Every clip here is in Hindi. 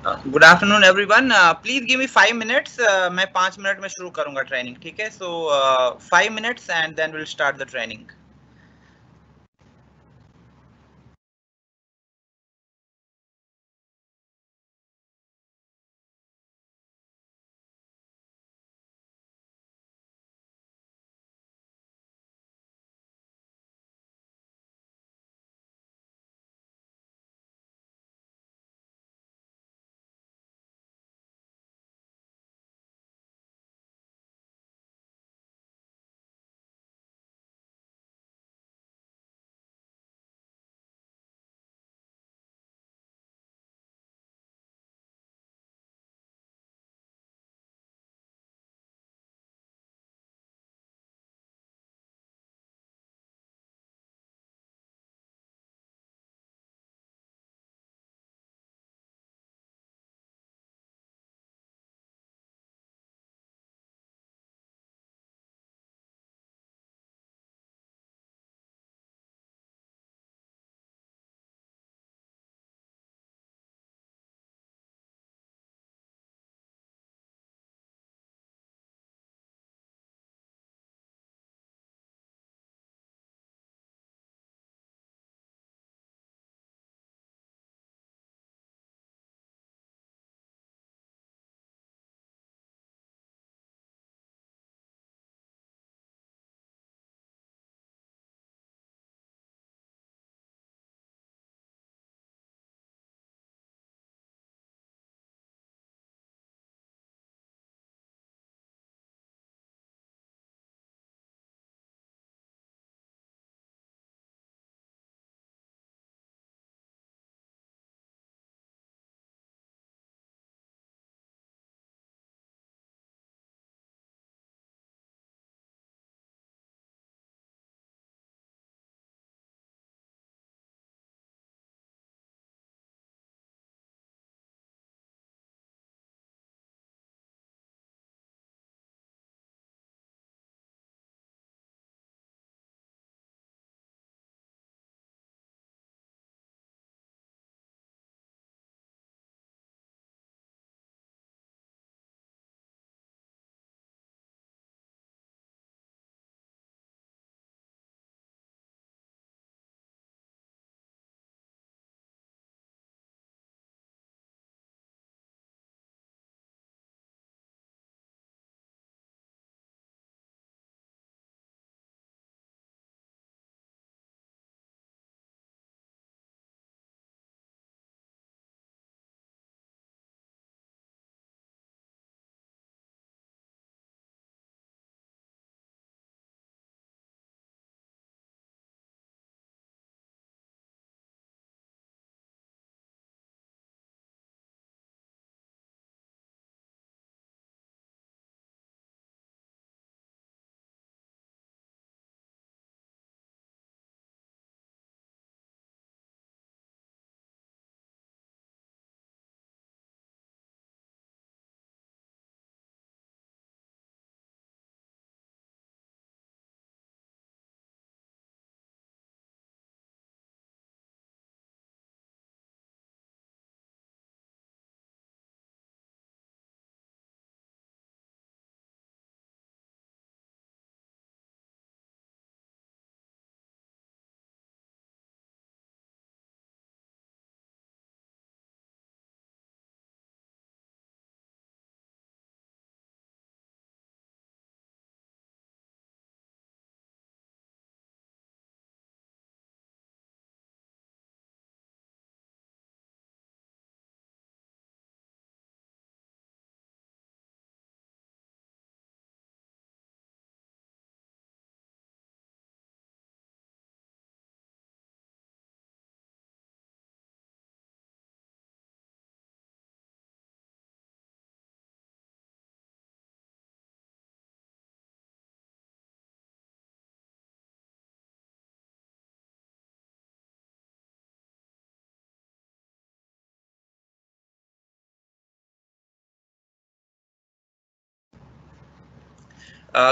Good afternoon everyone, please give me 5 minutes. मैं 5 मिनट में शुरू करूंगा ट्रेनिंग, ठीक है? So 5 minutes and then will start the training.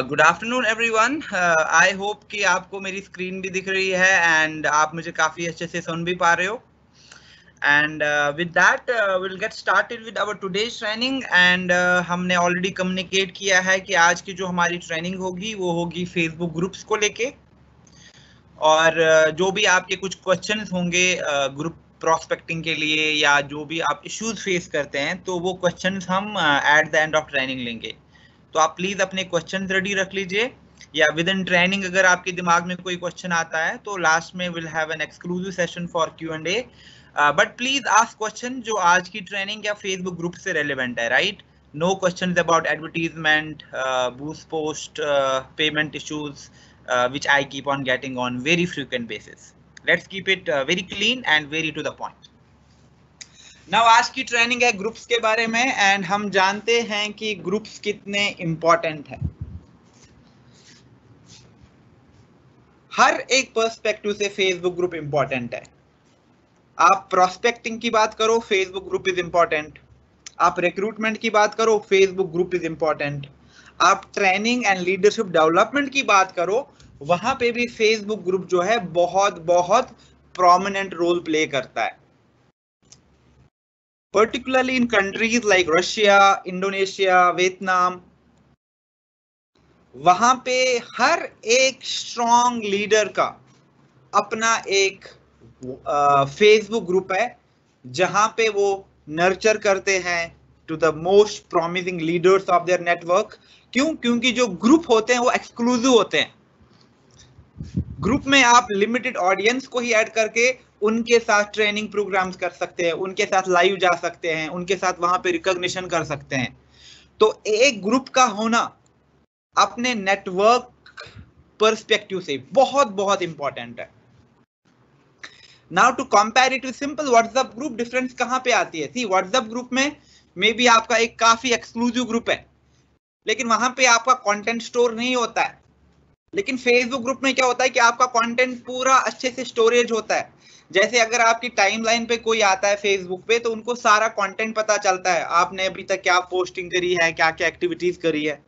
Good afternoon everyone. I hope कि आपको मेरी स्क्रीन भी दिख रही है एंड आप मुझे काफी अच्छे से सुन भी पा रहे हो। And with that we'll get started with our today's training. And हमने ऑलरेडी कम्युनिकेट किया है कि आज की जो हमारी ट्रेनिंग होगी वो होगी फेसबुक ग्रुप्स को लेके, और जो भी आपके कुछ क्वेश्चंस होंगे ग्रुप प्रोस्पेक्टिंग के लिए या जो भी आप इश्यूज फेस करते हैं, तो वो क्वेश्चंस हम at the end of training लेंगे। तो आप प्लीज अपने क्वेश्चन रेडी रख लीजिए, या विद इन ट्रेनिंग अगर आपके दिमाग में कोई क्वेश्चन आता है तो लास्ट में will have an exclusive session for Q&A। But please ask question जो आज की ट्रेनिंग या फेसबुक ग्रुप से रेलेवेंट है, right? No questions about advertisement, boost post, payment issues which I keep on getting on very frequent basis. Let's keep it very clean and very to the point. Now आज की ट्रेनिंग है ग्रुप्स के बारे में, एंड हम जानते हैं कि ग्रुप्स कितने इंपॉर्टेंट है। हर एक पर्सपेक्टिव से फेसबुक ग्रुप इंपॉर्टेंट है। आप प्रोस्पेक्टिंग की बात करो, फेसबुक ग्रुप इज इंपॉर्टेंट। आप रिक्रूटमेंट की बात करो, फेसबुक ग्रुप इज इंपॉर्टेंट। आप ट्रेनिंग एंड लीडरशिप डेवलपमेंट की बात करो, वहां पे भी फेसबुक ग्रुप जो है बहुत बहुत प्रोमिनेंट रोल प्ले करता है। Particularly in countries like Russia, Indonesia, Vietnam, वहां पे हर एक स्ट्रॉन्ग लीडर का अपना एक फेसबुक ग्रुप है, जहां पे वो नर्चर करते हैं to the most promising leaders of their network. क्यों? क्योंकि जो ग्रुप होते हैं वो एक्सक्लूसिव होते हैं। ग्रुप में आप लिमिटेड ऑडियंस को ही ऐड करके उनके साथ ट्रेनिंग प्रोग्राम्स कर सकते हैं, उनके साथ लाइव जा सकते हैं, उनके साथ वहां पे रिकॉग्निशन कर सकते हैं। तो एक ग्रुप का होना अपने नेटवर्क पर्सपेक्टिव से बहुत बहुत इंपॉर्टेंट है। Now to compare it with simple WhatsApp group, difference कहां पे आती है? सी, व्हाट्सएप ग्रुप में मे बी आपका एक काफी एक्सक्लूसिव ग्रुप है, लेकिन वहां पे आपका कंटेंट स्टोर नहीं होता है। लेकिन फेसबुक ग्रुप में क्या होता है कि आपका कंटेंट पूरा अच्छे से स्टोरेज होता है। जैसे अगर आपकी टाइमलाइन पे कोई आता है फेसबुक पे, तो उनको सारा कंटेंट पता चलता है, आपने अभी तक क्या पोस्टिंग करी है, क्या क्या एक्टिविटीज करी है।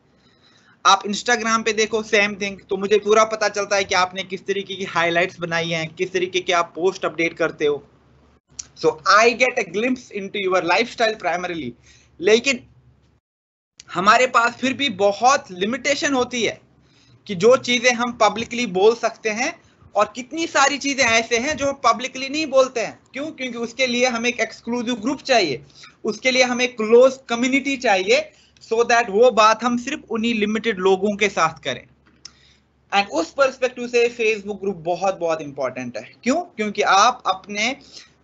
आप इंस्टाग्राम पे देखो, सेम थिंग, तो मुझे पूरा पता चलता है कि आपने किस तरीके की हाईलाइट्स बनाई हैं, किस तरीके के आप पोस्ट अपडेट करते हो। So I get a glimpse into your lifestyle primarily. लेकिन हमारे पास फिर भी बहुत लिमिटेशन होती है कि जो चीजें हम पब्लिकली बोल सकते हैं, और कितनी सारी चीजें ऐसे हैं जो पब्लिकली नहीं बोलते हैं। क्यों? क्योंकि उसके लिए हमें एक एक्सक्लूसिव ग्रुप चाहिए, उसके लिए हमें क्लोज कम्युनिटी चाहिए, सो दैट वो बात हम सिर्फ उन्हीं लिमिटेड लोगों के साथ करें। एंड उस पर्सपेक्टिव से फेसबुक ग्रुप बहुत बहुत इंपॉर्टेंट है। क्यों? क्योंकि आप अपने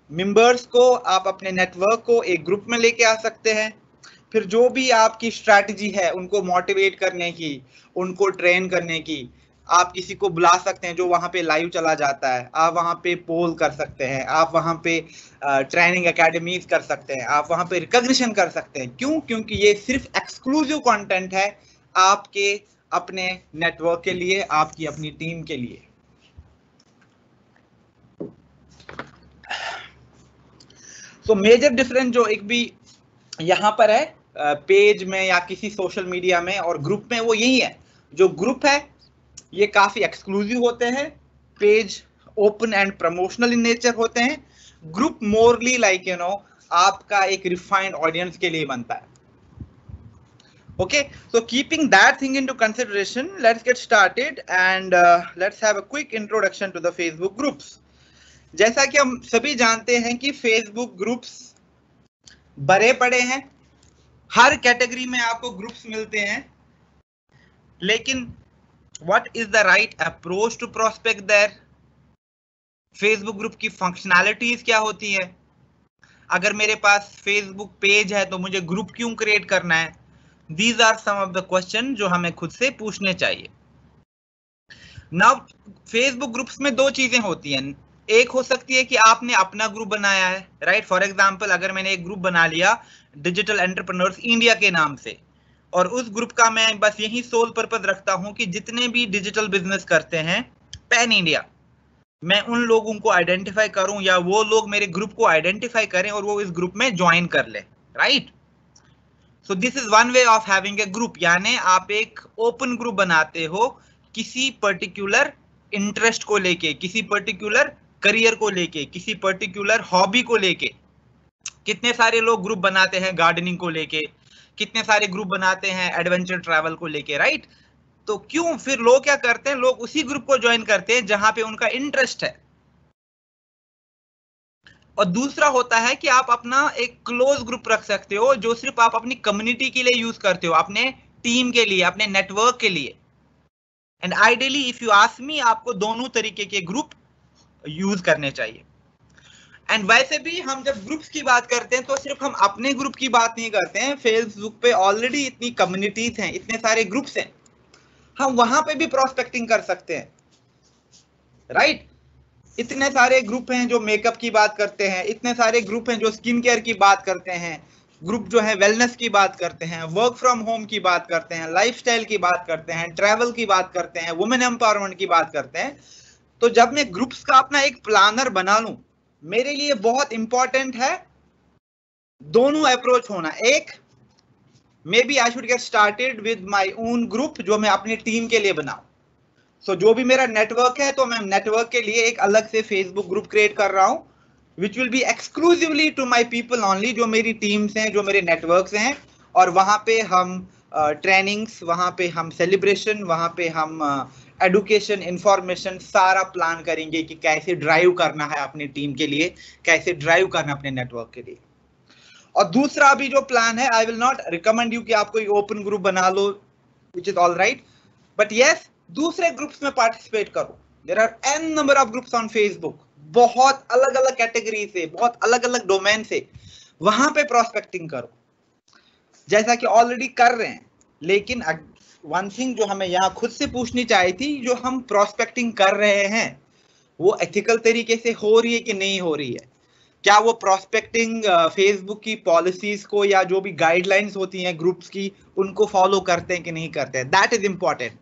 मेंबर्स को, आप अपने नेटवर्क को एक ग्रुप में लेके आ सकते हैं। फिर जो भी आपकी स्ट्रैटेजी है उनको मोटिवेट करने की, उनको ट्रेन करने की, आप किसी को बुला सकते हैं जो वहां पे लाइव चला जाता है, आप वहां पे पोल कर सकते हैं, आप वहां पे ट्रेनिंग एकेडमीज कर सकते हैं, आप वहां पे रिकॉग्निशन कर सकते हैं। क्यों? क्योंकि ये सिर्फ एक्सक्लूसिव कंटेंट है आपके अपने नेटवर्क के लिए, आपकी अपनी टीम के लिए। सो मेजर डिफरेंस जो एक भी यहाँ पर है पेज में या किसी सोशल मीडिया में और ग्रुप में, वो यही है, जो ग्रुप है ये काफी एक्सक्लूसिव होते हैं, page open and promotional in nature होते हैं, ग्रुप मोरली लाइक आपका एक रिफाइंड ऑडियंस के लिए बनता है। Okay, so keeping that thing into consideration, let's get started and let's have a quick introduction to the Facebook groups. जैसा कि हम सभी जानते हैं कि Facebook groups बड़े पड़े हैं, हर कैटेगरी में आपको ग्रुप्स मिलते हैं, लेकिन what is the right approach to prospect there? Facebook group की फंक्शनैलिटीज क्या होती है? अगर मेरे पास Facebook पेज है तो मुझे ग्रुप क्यों क्रिएट करना है? These are some of the questions जो हमें खुद से पूछने चाहिए। Now, Facebook ग्रुप्स में दो चीजें होती हैं। एक हो सकती है कि आपने अपना ग्रुप बनाया है, राइट? फॉर एग्जांपल, अगर मैंने एक ग्रुप बना लिया डिजिटल एंटरप्रेन्योर्स इंडिया के नाम से, और उस ग्रुप का मैं बस यही सोल पर्पस रखता हूं कि जितने भी डिजिटल बिजनेस करते हैं पैन इंडिया, मैं उन लोगों को आइडेंटिफाई करूं या वो लोग मेरे ग्रुप को आइडेंटिफाई करें और वो इस ग्रुप में ज्वाइन कर ले, right? So this is one way of having a group, यानी आप एक ओपन ग्रुप बनाते हो किसी पर्टिकुलर इंटरेस्ट को लेके, किसी पर्टिकुलर करियर को लेके, किसी पर्टिकुलर हॉबी को लेके। कितने सारे लोग ग्रुप बनाते हैं गार्डनिंग को लेके, कितने सारे ग्रुप बनाते हैं एडवेंचर ट्रैवल को लेके, राइट? तो क्यों फिर लोग क्या करते हैं, लोग उसी ग्रुप को ज्वाइन करते हैं जहां पे उनका इंटरेस्ट है। और दूसरा होता है कि आप अपना एक क्लोज ग्रुप रख सकते हो जो सिर्फ आप अपनी कम्युनिटी के लिए यूज करते हो, अपने टीम के लिए, अपने नेटवर्क के लिए। And ideally if you ask me, आपको दोनों तरीके के ग्रुप यूज करने चाहिए। एंड वैसे भी हम जब ग्रुप्स की बात करते हैं तो सिर्फ हम अपने ग्रुप की बात नहीं करते हैं। फेसबुक पे ऑलरेडी इतनी कम्युनिटीज हैं, इतने सारे ग्रुप्स हैं, हम वहां पे भी प्रोस्पेक्टिंग कर सकते हैं, राइट? इतने सारे ग्रुप हैं जो मेकअप की बात करते हैं, इतने सारे ग्रुप हैं जो स्किन केयर की बात करते हैं, ग्रुप जो है वेलनेस की बात करते हैं, वर्क फ्रॉम होम की बात करते हैं, लाइफस्टाइल की बात करते हैं, ट्रैवल की बात करते हैं, वुमेन एम्पावरमेंट की बात करते हैं। तो जब मैं ग्रुप्स का अपना एक प्लानर बना लूं, मेरे लिए बहुत इंपॉर्टेंट है दोनों अप्रोच होना। एक, maybe I should get started with my own group जो मैं अपनी टीम के लिए बनाऊं। सो जो भी मेरा नेटवर्क है, तो मैं नेटवर्क के लिए एक अलग से फेसबुक ग्रुप क्रिएट कर रहा हूं, which will be exclusively to my people only, जो मेरी टीम्स हैं, जो मेरे नेटवर्क्स हैं। और वहां पे हम ट्रेनिंग्स, वहां पे हम सेलिब्रेशन, वहां पे हम एडुकेशन, इंफॉर्मेशन सारा प्लान करेंगे कि कैसे ड्राइव करना है अपनी टीम के लिए, कैसे ड्राइव करना है अपने नेटवर्क के लिए। और दूसरा अभी जो प्लान है, I will not recommend you कि आप कोई ओपन ग्रुप बना लो, which is all right, but yes, दूसरे ग्रुप्स में पार्टिसिपेट करो। There are an number of groups on Facebook, बहुत अलग अलग कैटेगरी से, बहुत अलग अलग डोमेन से, वहां पे प्रोस्पेक्टिंग करो जैसा कि ऑलरेडी कर रहे हैं। लेकिन वन थिंग जो हमें यहाँ खुद से पूछनी चाहिए थी, जो हम प्रोस्पेक्टिंग कर रहे हैं वो एथिकल तरीके से हो रही है कि नहीं हो रही है? क्या वो प्रोस्पेक्टिंग फेसबुक की पॉलिसीज को या जो भी गाइडलाइंस होती हैं ग्रुप्स की, उनको फॉलो करते हैं कि नहीं करते हैं? That is important.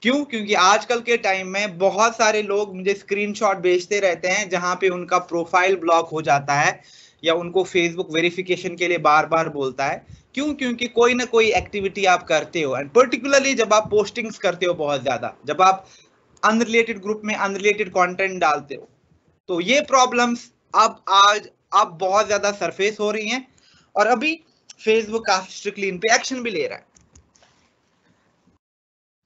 क्यों? क्योंकि आजकल के टाइम में बहुत सारे लोग मुझे स्क्रीनशॉट भेजते रहते हैं जहां पे उनका प्रोफाइल ब्लॉक हो जाता है या उनको फेसबुक वेरिफिकेशन के लिए बार बार बोलता है। क्यों? क्योंकि कोई ना कोई एक्टिविटी आप करते हो, एंड पर्टिकुलरली जब आप पोस्टिंग्स करते हो बहुत ज्यादा, जब आप अनरिलेटेड ग्रुप में अनरिलेटेड कंटेंट डालते हो, तो ये प्रॉब्लम्स अब बहुत ज्यादा सरफेस हो रही हैं। और अभी फेसबुक काफी स्ट्रिक्टली इन पे एक्शन भी ले रहा है।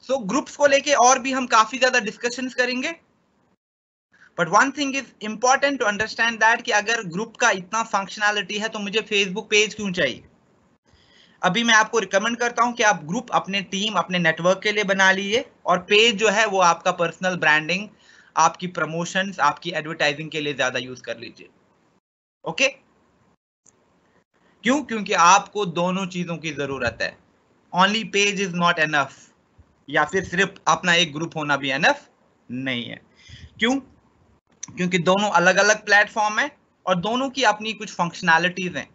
सो ग्रुप्स को लेके और भी हम काफी ज्यादा डिस्कशंस करेंगे, but one thing is important to understand that कि अगर ग्रुप का इतना फंक्शनैलिटी है तो मुझे फेसबुक पेज क्यों चाहिए? अभी मैं आपको रिकमेंड करता हूं कि आप ग्रुप अपने टीम, अपने नेटवर्क के लिए बना लीजिए, और पेज जो है वो आपका पर्सनल ब्रांडिंग, आपकी प्रमोशंस, आपकी एडवर्टाइजिंग के लिए ज्यादा यूज कर लीजिए। ओके? क्यों? क्योंकि आपको दोनों चीजों की जरूरत है। Only page is not enough, या फिर सिर्फ अपना एक ग्रुप होना भी एनफ नहीं है। क्यों? क्योंकि दोनों अलग अलग प्लेटफॉर्म है और दोनों की अपनी कुछ फंक्शनैलिटीज हैं।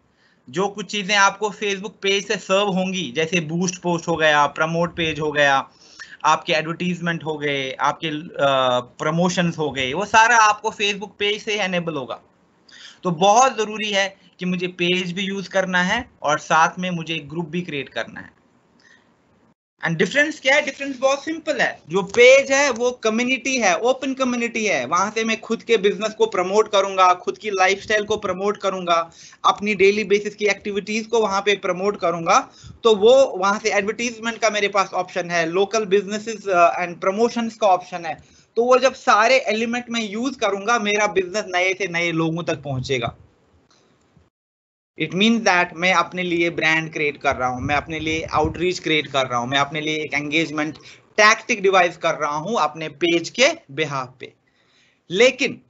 जो कुछ चीजें आपको फेसबुक पेज से सर्व होंगी, जैसे बूस्ट पोस्ट हो गया, प्रमोट पेज हो गया, आपके एडवर्टीजमेंट हो गए, आपके प्रमोशंस हो गए, वो सारा आपको फेसबुक पेज से एनेबल होगा। तो बहुत जरूरी है कि मुझे पेज भी यूज करना है और साथ में मुझे एक ग्रुप भी क्रिएट करना है। एंड डिफरेंस क्या है? डिफरेंस बहुत सिंपल है। जो पेज है वो कम्युनिटी है, ओपन कम्युनिटी है, वहां से मैं खुद के बिजनेस को प्रमोट करूंगा, खुद की लाइफस्टाइल को प्रमोट करूंगा, अपनी डेली बेसिस की एक्टिविटीज को वहां पे प्रमोट करूंगा। तो वो वहां से एडवर्टीजमेंट का मेरे पास ऑप्शन है, लोकल बिजनेसेस एंड प्रमोशंस का ऑप्शन है। तो वो जब सारे एलिमेंट में यूज करूंगा, मेरा बिजनेस नए से नए लोगों तक पहुंचेगा। इट मीन्स दैट मैं अपने लिए ब्रांड क्रिएट कर रहा हूं, मैं अपने लिए आउटरीच क्रिएट कर रहा हूं, मैं अपने लिए एक एंगेजमेंट टैक्टिक डिवाइस कर रहा हूं अपने पेज के बिहाफ पे। लेकिन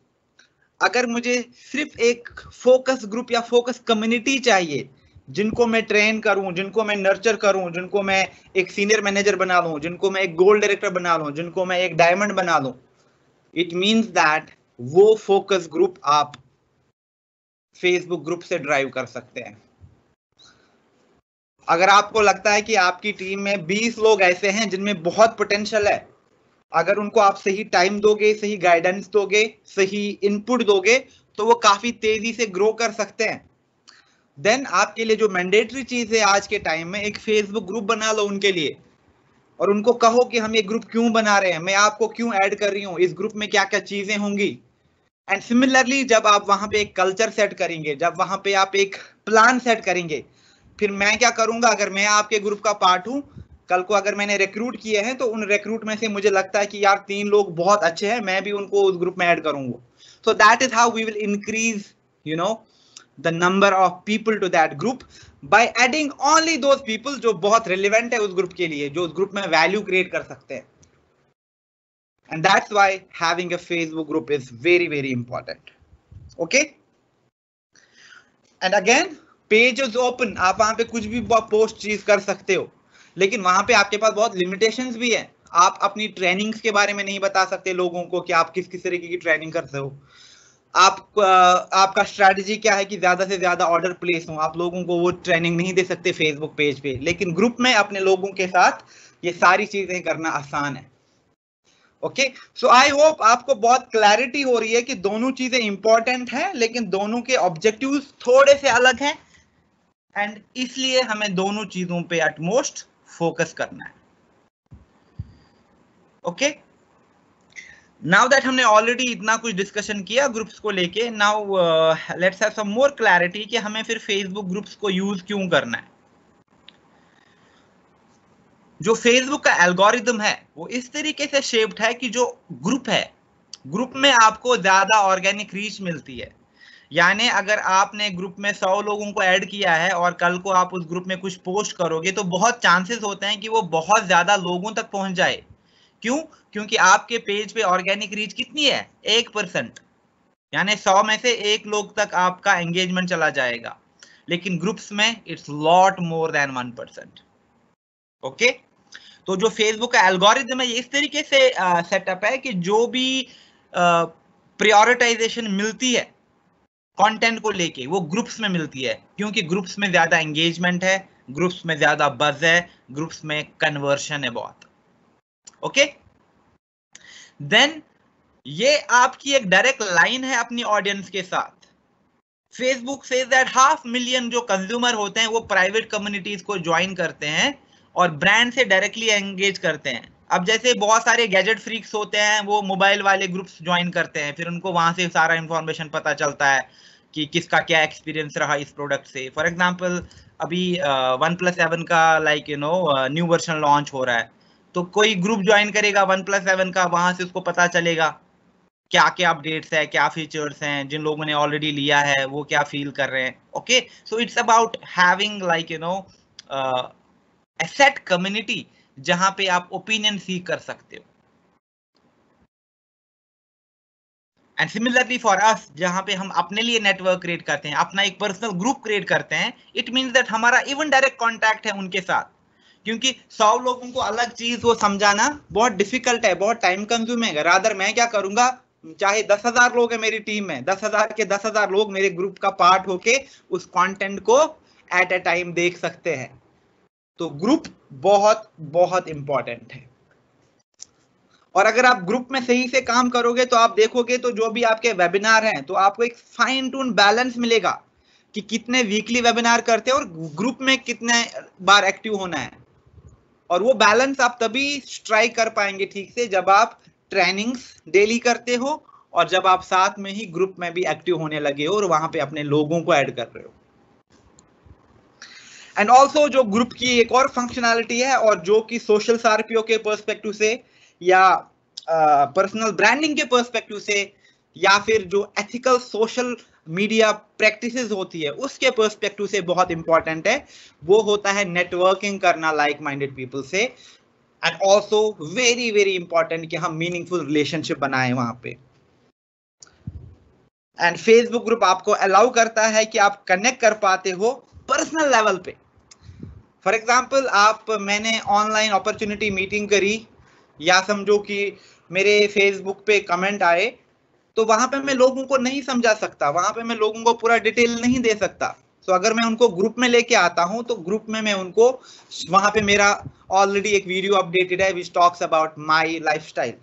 अगर मुझे सिर्फ एक फोकस ग्रुप या फोकस कम्युनिटी चाहिए, जिनको मैं ट्रेन करूं, जिनको मैं नर्चर करूं, जिनको मैं एक सीनियर मैनेजर बना लूं, जिनको मैं एक गोल्ड डायरेक्टर बना लूं, जिनको मैं एक डायमंड बना लूं, इट मीन्स दैट वो फोकस ग्रुप आप फेसबुक ग्रुप से ड्राइव कर सकते हैं। अगर आपको लगता है कि आपकी टीम में 20 लोग ऐसे हैं जिनमें बहुत पोटेंशियल है, अगर उनको आप सही टाइम दोगे, सही गाइडेंस दोगे, सही इनपुट दोगे, तो वो काफी तेजी से ग्रो कर सकते हैं। देन आपके लिए जो मैंडेटरी चीज है आज के टाइम में, एक फेसबुक ग्रुप बना लो उनके लिए, और उनको कहो कि हम ये ग्रुप क्यों बना रहे हैं, मैं आपको क्यों ऐड कर रही हूँ, इस ग्रुप में क्या क्या चीजें होंगी, एंड सिमिलरली जब आप वहां पे एक कल्चर सेट करेंगे, जब वहां पे आप एक प्लान सेट करेंगे, फिर मैं क्या करूंगा, अगर मैं आपके ग्रुप का पार्ट हूं, कल को अगर मैंने रिक्रूट किए हैं तो उन रिक्रूट में से मुझे लगता है कि यार 3 लोग बहुत अच्छे हैं, मैं भी उनको उस ग्रुप में ऐड करूंगा. So that is how we will increase you know the number of people to that group by adding only those people जो बहुत रिलेवेंट है उस ग्रुप के लिए, जो उस ग्रुप में वैल्यू क्रिएट कर सकते हैं. And that's why having a Facebook group is very, very important. Okay? And again, page is open. आप वहां पे कुछ भी पोस्ट चीज कर सकते हो, लेकिन वहां पे आपके पास बहुत लिमिटेशंस भी है. आप अपनी ट्रेनिंग्स के बारे में नहीं बता सकते लोगों को कि आप किस किस तरीके की ट्रेनिंग करते हो. आपका स्ट्रैटेजी क्या है कि ज्यादा से ज्यादा ऑर्डर प्लेस हो, आप लोगों को वो ट्रेनिंग नहीं दे सकते फेसबुक पेज पे, लेकिन ग्रुप में अपने लोगों के साथ ये सारी चीजें करना आसान है. ओके, सो आई होप आपको बहुत क्लैरिटी हो रही है कि दोनों चीजें इंपॉर्टेंट हैं, लेकिन दोनों के ऑब्जेक्टिव्स थोड़े से अलग हैं, एंड इसलिए हमें दोनों चीजों पे एटमोस्ट फोकस करना है. ओके, नाउ दैट हमने ऑलरेडी इतना कुछ डिस्कशन किया ग्रुप्स को लेके, now let's have some more clarity कि हमें फिर फेसबुक ग्रुप्स को यूज क्यों करना है. जो फेसबुक का एल्गोरिदम है वो इस तरीके से शेप्ड है कि जो ग्रुप है, ग्रुप में आपको ज्यादा ऑर्गेनिक रीच मिलती है. यानी अगर आपने ग्रुप में 100 लोगों को ऐड किया है और कल को आप उस ग्रुप में कुछ पोस्ट करोगे तो बहुत चांसेस होते हैं कि वो बहुत ज्यादा लोगों तक पहुंच जाए. क्यों? क्योंकि आपके पेज पे ऑर्गेनिक रीच कितनी है, 1%. यानी 100 में से 1 लोग तक आपका एंगेजमेंट चला जाएगा, लेकिन ग्रुप्स में it's lot more than 1%. Okay, तो जो फेसबुक का एल्गोरिदम है ये इस तरीके से सेटअप है कि जो भी प्रायोरिटाइजेशन मिलती है कंटेंट को लेके वो ग्रुप्स में मिलती है, क्योंकि ग्रुप्स में ज्यादा एंगेजमेंट है, ग्रुप्स में ज्यादा बज है, ग्रुप्स में कन्वर्शन है बहुत. ओके, देन ये आपकी एक डायरेक्ट लाइन है अपनी ऑडियंस के साथ. फेसबुक सेज दैट 500,000 जो कंज्यूमर होते हैं वो प्राइवेट कम्युनिटीज को ज्वाइन करते हैं और ब्रांड से डायरेक्टली एंगेज करते हैं. अब जैसे बहुत सारे गैजेट फ्रीक्स होते हैं वो मोबाइल वाले ग्रुप्स ज्वाइन करते हैं, फिर उनको वहां से सारा इंफॉर्मेशन पता चलता है कि किसका क्या एक्सपीरियंस रहा इस प्रोडक्ट से. फॉर एग्जांपल अभी OnePlus 7 का न्यू वर्जन लॉन्च हो रहा है, तो कोई ग्रुप ज्वाइन करेगा OnePlus 7 का, वहां से उसको पता चलेगा क्या क्या अपडेट्स है, क्या फीचर्स हैं, जिन लोगों ने ऑलरेडी लिया है वो क्या फील कर रहे हैं. Okay, so it's about having a set community जहां पे आप ओपिनियन सीख कर सकते हो. एंड सिमिलरली फॉर अस, जहां पे हम अपने लिए नेटवर्क क्रिएट करते हैं, अपना एक पर्सनल ग्रुप क्रिएट करते हैं, इट मींस दैट हमारा इवन डायरेक्ट कांटेक्ट है उनके साथ. क्योंकि 100 लोगों को अलग चीज वो समझाना बहुत डिफिकल्ट है, बहुत टाइम कंज्यूमिंग है. रादर मैं क्या करूंगा, चाहे 10,000 लोग है मेरी टीम में, 10,000 के 10,000 लोग मेरे ग्रुप का पार्ट होके उस कंटेंट को एट अ टाइम देख सकते हैं. तो ग्रुप बहुत बहुत इंपॉर्टेंट है. और अगर आप ग्रुप में सही से काम करोगे तो आप देखोगे तो जो भी आपके वेबिनार हैं तो आपको एक फाइन ट्यून बैलेंस मिलेगा कि कितने वीकली वेबिनार करते हैं और ग्रुप में कितने बार एक्टिव होना है. और वो बैलेंस आप तभी स्ट्राइक कर पाएंगे ठीक से जब आप ट्रेनिंग्स डेली करते हो और जब आप साथ में ही ग्रुप में भी एक्टिव होने लगे हो और वहां पे अपने लोगों को ऐड कर रहे हो. एंड ऑल्सो जो ग्रुप की एक और फंक्शनैलिटी है और जो कि सोशल सार्पियो के पर्सपेक्टिव से या पर्सनल ब्रांडिंग के पर्सपेक्टिव से या फिर जो एथिकल सोशल मीडिया प्रैक्टिसेस होती है उसके पर्सपेक्टिव से बहुत इंपॉर्टेंट है, वो होता है नेटवर्किंग करना लाइक माइंडेड पीपल से. And also very very important कि हम मीनिंगफुल रिलेशनशिप बनाए वहां पे. एंड फेसबुक ग्रुप आपको अलाउ करता है कि आप कनेक्ट कर पाते हो पर्सनल लेवल पे. फॉर एग्जाम्पल मैंने ऑनलाइन अपॉर्चुनिटी मीटिंग करी या समझो कि मेरे फेसबुक पे कमेंट आए, तो वहां पे मैं लोगों को नहीं समझा सकता, वहां पे मैं लोगों को पूरा डिटेल नहीं दे सकता. तो अगर मैं उनको ग्रुप में लेके आता हूं तो ग्रुप में मैं उनको वहां पे मेरा ऑलरेडी एक वीडियो अपडेटेड है which talks about my lifestyle.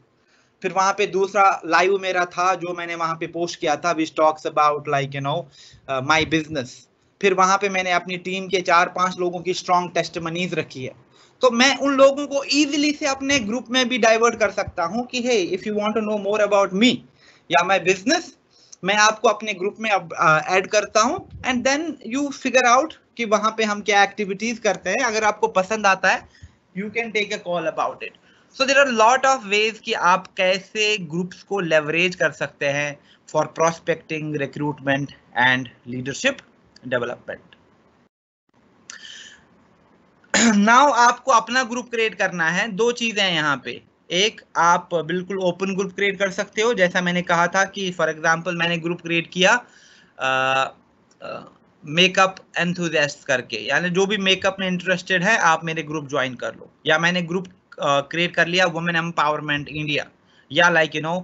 फिर वहां पे दूसरा लाइव मेरा था जो मैंने वहां पे पोस्ट किया था which talks about my business. फिर वहां पे मैंने अपनी टीम के 4-5 लोगों की स्ट्रॉन्ग टेस्टिमनीज रखी है. तो मैं उन लोगों को इजीली से अपने ग्रुप में भी डाइवर्ट कर सकता हूं कि hey if you want to know more about me या माय बिजनेस, मैं आपको अपने ग्रुप में अब ऐड करता हूं and then you figure out कि वहां पे हम क्या एक्टिविटीज करते हैं. अगर आपको पसंद आता है you can take a call about it. So there are lot of ways कि आप कैसे ग्रुप्स को लेवरेज कर सकते हैं for prospecting, recruitment and leadership development. Now आपको अपना ग्रुप क्रिएट करना है. दो चीजें हैं यहाँ पे. एक, आप बिल्कुल ओपन ग्रुप क्रिएट कर सकते हो, जैसा मैंने कहा था कि फॉर एग्जांपल मैंने ग्रुप क्रिएट किया मेकअप एंथुसियास्ट करके, यानी जो भी मेकअप में इंटरेस्टेड है आप मेरे ग्रुप ज्वाइन कर लो. या मैंने ग्रुप क्रिएट कर लिया वुमेन एम्पावरमेंट इंडिया, या like you know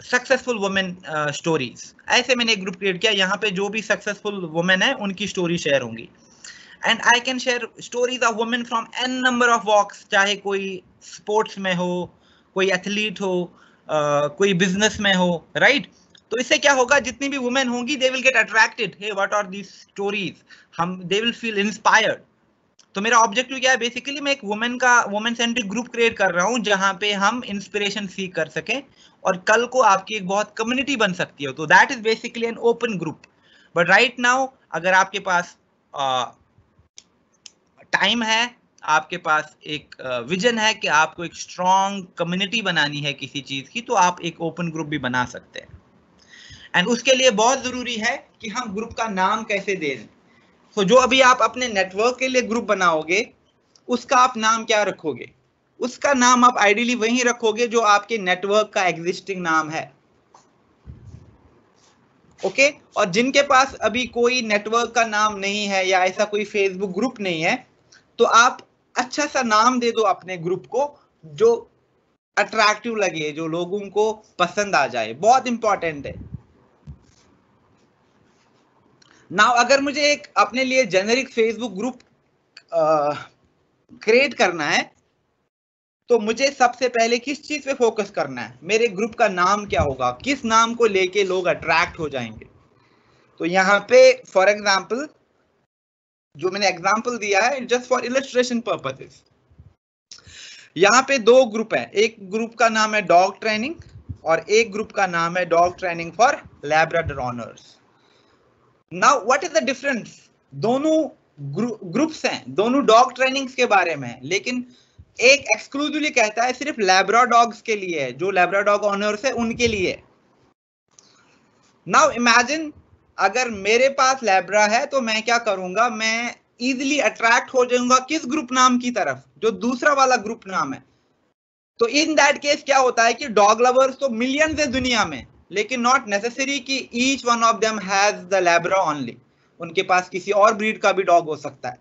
successful women stories. ऐसे मैंने एक ग्रुप क्रिएट किया. यहाँ पे जो भी सक्सेसफुल वुमेन है उनकी स्टोरी शेयर होंगी. And I can share stories of women from n number of walks, चाहे कोई स्पोर्ट्स में हो, कोई एथलीट हो, कोई बिजनेस में हो, राइट? तो इससे क्या होगा, जितनी भी वुमेन होंगी they will get attracted. Hey what are these stories, हम दे विल फील इंस्पायर्ड. तो मेरा ऑब्जेक्टिव क्या है, बेसिकली मैं एक वुमेन सेंट्रिक ग्रुप क्रिएट कर रहा हूँ जहां पे हम इंस्पिरेशन सीख कर सकें और कल को आपकी एक बहुत कम्युनिटी बन सकती है. तो that is basically an open group. But right now अगर आपके पास टाइम है, आपके पास एक विजन है कि आपको एक स्ट्रॉन्ग कम्युनिटी बनानी है किसी चीज की, तो आप एक ओपन ग्रुप भी बना सकते हैं. एंड उसके लिए बहुत जरूरी है कि हम ग्रुप का नाम कैसे दें. तो जो अभी आप अपने नेटवर्क के लिए ग्रुप बनाओगे उसका आप नाम क्या रखोगे? उसका नाम आप आइडियली वही रखोगे जो आपके नेटवर्क का एग्जिस्टिंग नाम है. ओके और जिनके पास अभी कोई नेटवर्क का नाम नहीं है या ऐसा कोई फेसबुक ग्रुप नहीं है, तो आप अच्छा सा नाम दे दो अपने ग्रुप को जो अट्रैक्टिव लगे, जो लोगों को पसंद आ जाए. बहुत इंपॉर्टेंट है. नाउ अगर मुझे एक अपने लिए जेनेरिक फेसबुक ग्रुप क्रिएट करना है तो मुझे सबसे पहले किस चीज पे फोकस करना है? मेरे ग्रुप का नाम क्या होगा, किस नाम को लेके लोग अट्रैक्ट हो जाएंगे? तो यहाँ पे फॉर एग्जाम्पल जो मैंने एग्जाम्पल दिया है जस्ट फॉर इलस्ट्रेशन पर्पसेस, यहाँ पे दो ग्रुप है. एक ग्रुप का नाम है डॉग ट्रेनिंग और एक ग्रुप का नाम है dog training for Labrador honours. Now what is the difference? दोनों ग्रुप्स हैं, दोनों डॉग ट्रेनिंग्स के बारे में है, लेकिन एक एक्सक्लूसिवली कहता है सिर्फ लैब्राडॉग्स के लिए है, जो लैब्राडॉग ऑनर्स है उनके लिए. नाउ इमेजिन अगर मेरे पास लैब्रा है तो मैं क्या करूंगा, मैं इजीली अट्रैक्ट हो जाऊंगा किस ग्रुप नाम की तरफ? जो दूसरा वाला ग्रुप नाम है. तो इन दैट केस क्या होता है कि डॉग लवर्स तो मिलियंस है दुनिया में, लेकिन नॉट नेसेसरी कि each one of them has the लैब्रा ओनली. उनके पास किसी और ब्रीड का भी डॉग हो सकता है.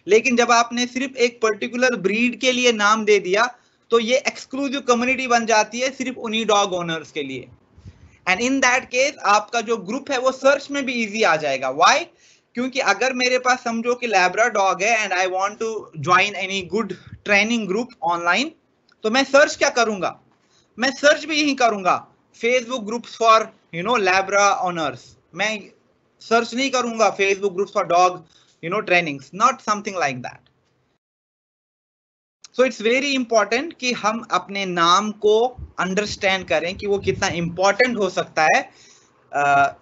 लेकिन जब आपने सिर्फ एक पर्टिकुलर ब्रीड के लिए नाम दे दिया तो ये एक्सक्लूसिव कम्युनिटी बन जाती है सिर्फ उन्हीं डॉग ओनर्स के लिए. एंड इन दैट केस आपका जो ग्रुप है वो सर्च में भी इजी आ जाएगा. व्हाई? क्योंकि अगर मेरे पास समझो कि लैब्रा डॉग है and I want to join any good training group online, तो मैं सर्च क्या करूंगा? मैं सर्च भी यही करूंगा फेसबुक ग्रुप्स फॉर लैब्रा ऑनर्स. मैं सर्च नहीं करूंगा Facebook groups for dog trainings, not something like that. So it's very important कि हम अपने नाम को अंडरस्टैंड करें कि वो कितना इंपॉर्टेंट हो सकता है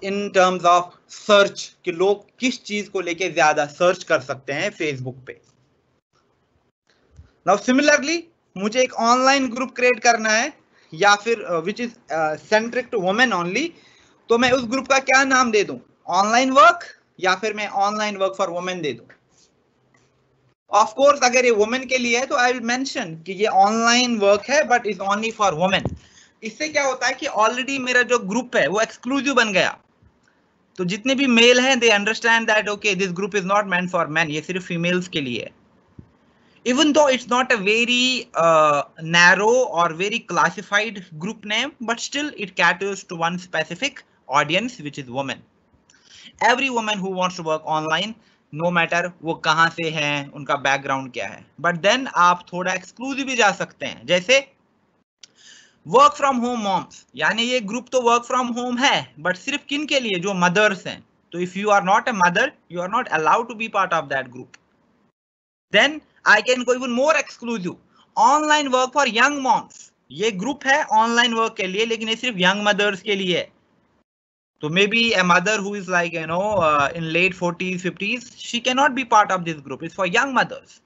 इन टर्म्स ऑफ सर्च, कि लोग किस चीज को लेके ज्यादा सर्च कर सकते हैं फेसबुक पे. नाउ सिमिलरली मुझे एक ऑनलाइन ग्रुप क्रिएट करना है या फिर which is centric to women only, तो मैं उस ग्रुप का क्या नाम दे दूं? ऑनलाइन वर्क या फिर मैं ऑनलाइन वर्क फॉर वुमेन दे दूं? ऑफ कोर्स अगर ये वुमेन के लिए है तो आई विल मेंशन कि ये ऑनलाइन वर्क है but is only for women. इससे क्या होता है कि ऑलरेडी मेरा जो ग्रुप है वो एक्सक्लूसिव बन गया. तो जितने भी मेल हैं they understand that okay this group is not meant for man, ये सिर्फ फीमेल्स के लिए है. Even though it's not a very narrow or very classified group name, but still it caters to one specific audience, which is women. Every woman who wants to work online, no matter वो कहाँ से हैं, उनका background क्या है. But then आप थोड़ा exclusive भी जा सकते हैं, जैसे work from home moms, यानी ये group तो work from home है, but सिर्फ किन के लिए? जो mothers हैं. तो if you are not a mother, you are not allowed to be part of that group. Then I can go even more exclusive. Online work for young moms. ये ग्रुप है ऑनलाइन वर्क के लिए, लेकिन ये सिर्फ यंग मदर्स के लिए है. So maybe a mother who is like, in late 40s, 50s, she cannot be part of this group. It's for young mothers.